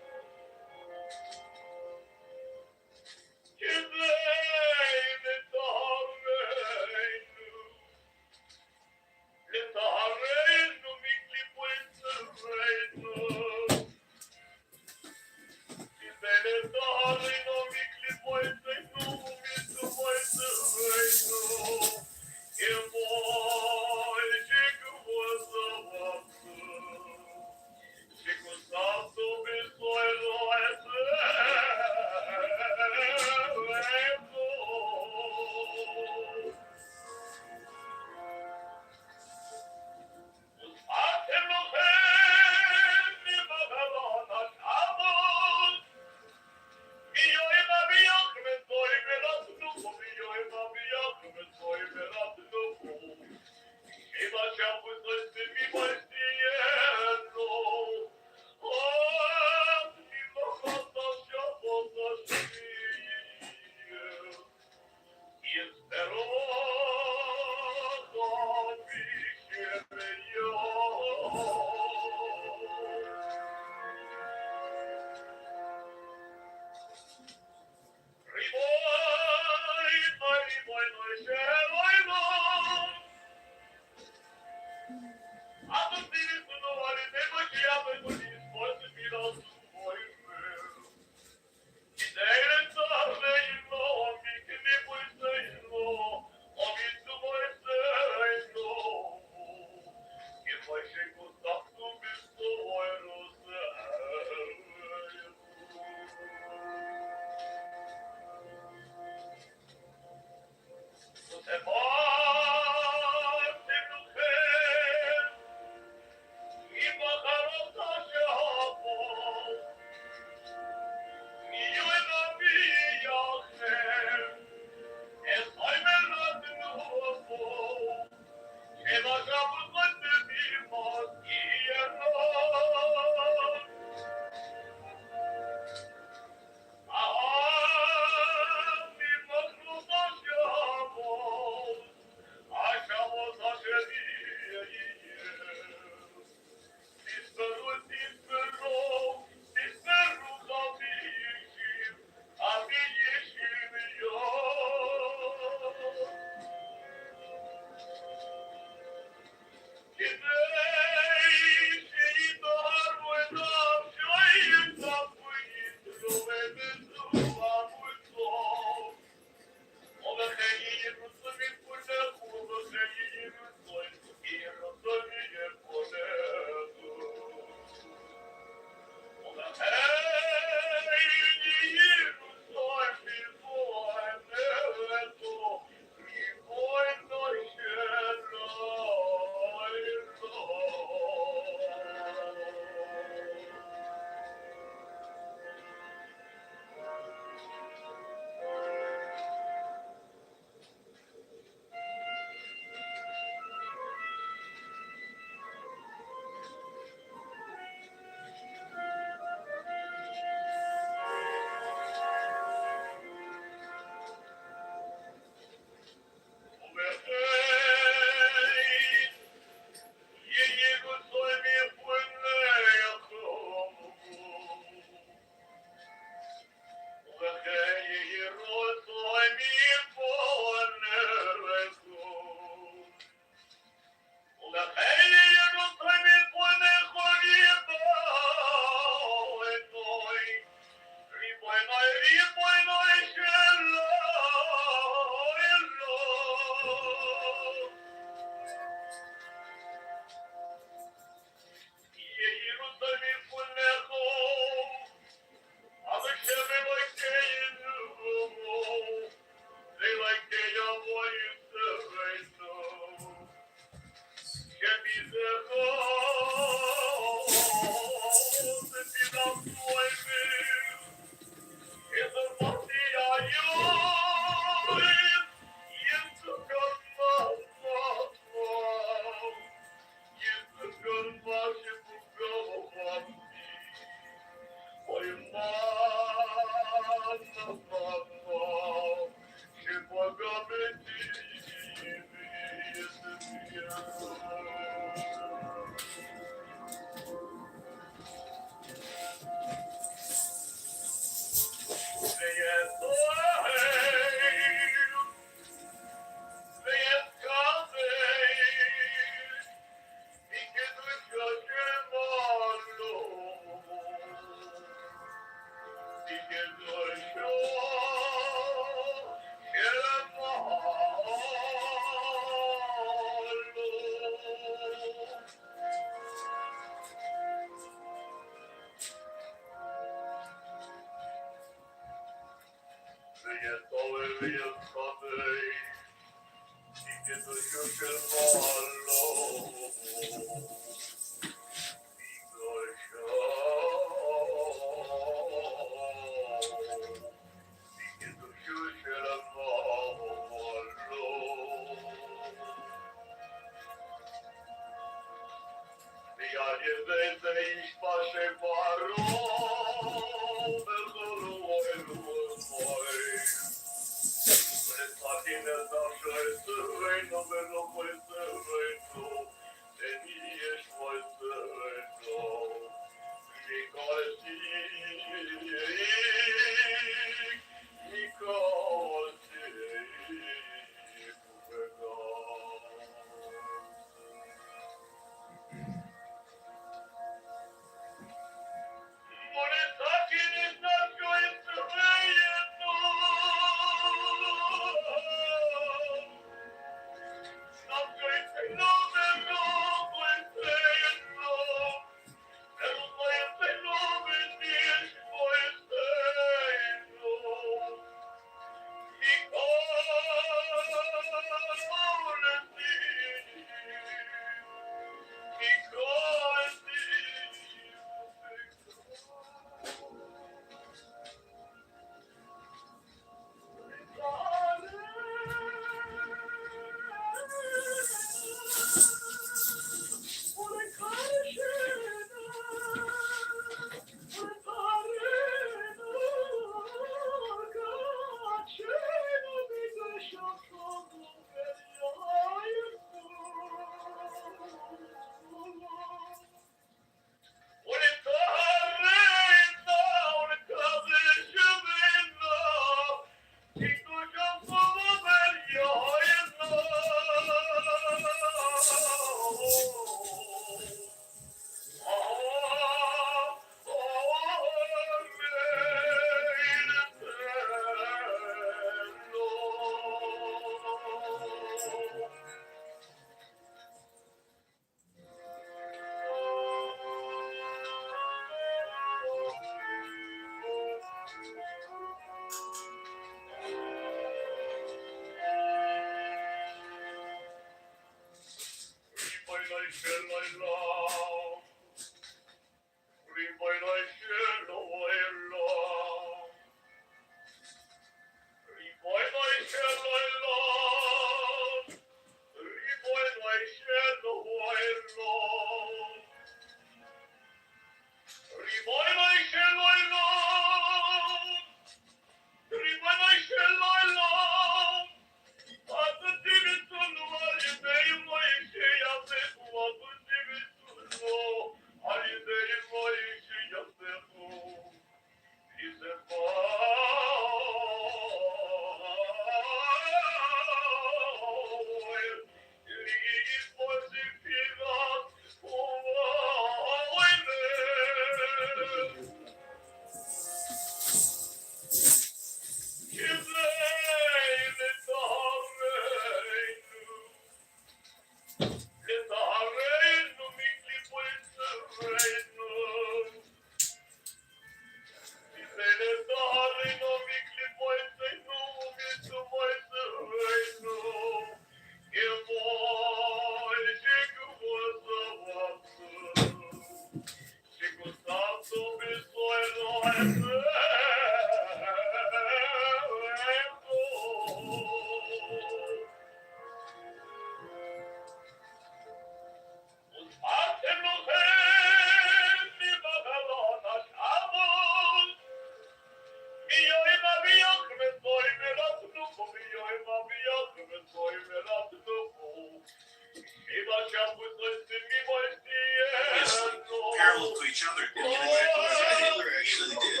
each other. Hitler actually did.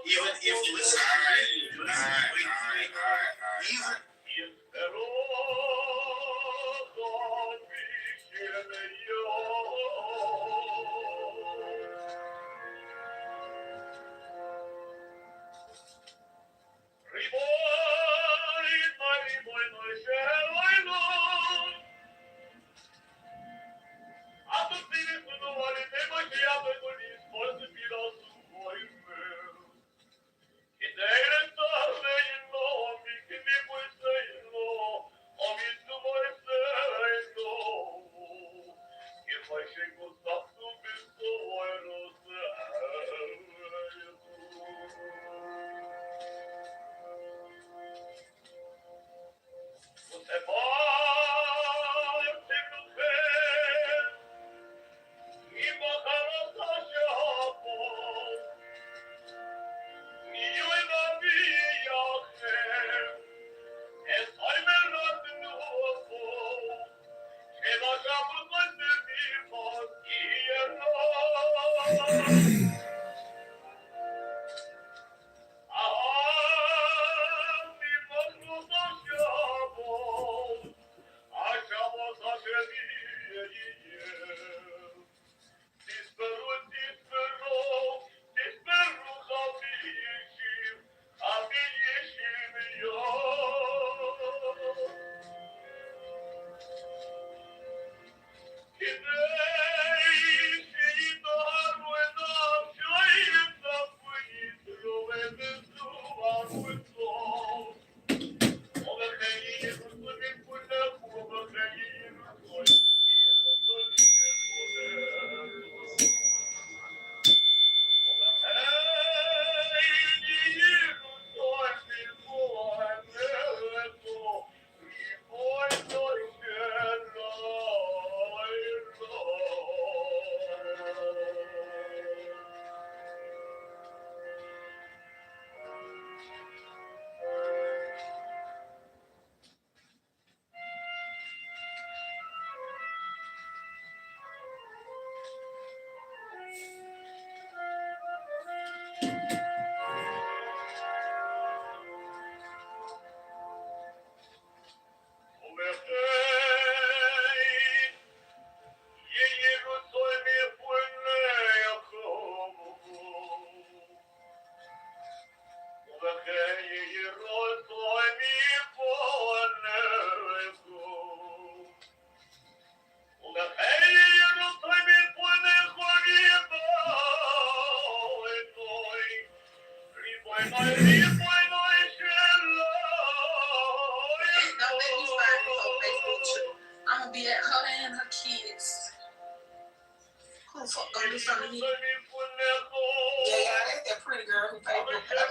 Even if you listen, even I'm gonna be at her and her kids. Who the fuck gonna do something to me? Yeah, that's that pretty girl who paid for it.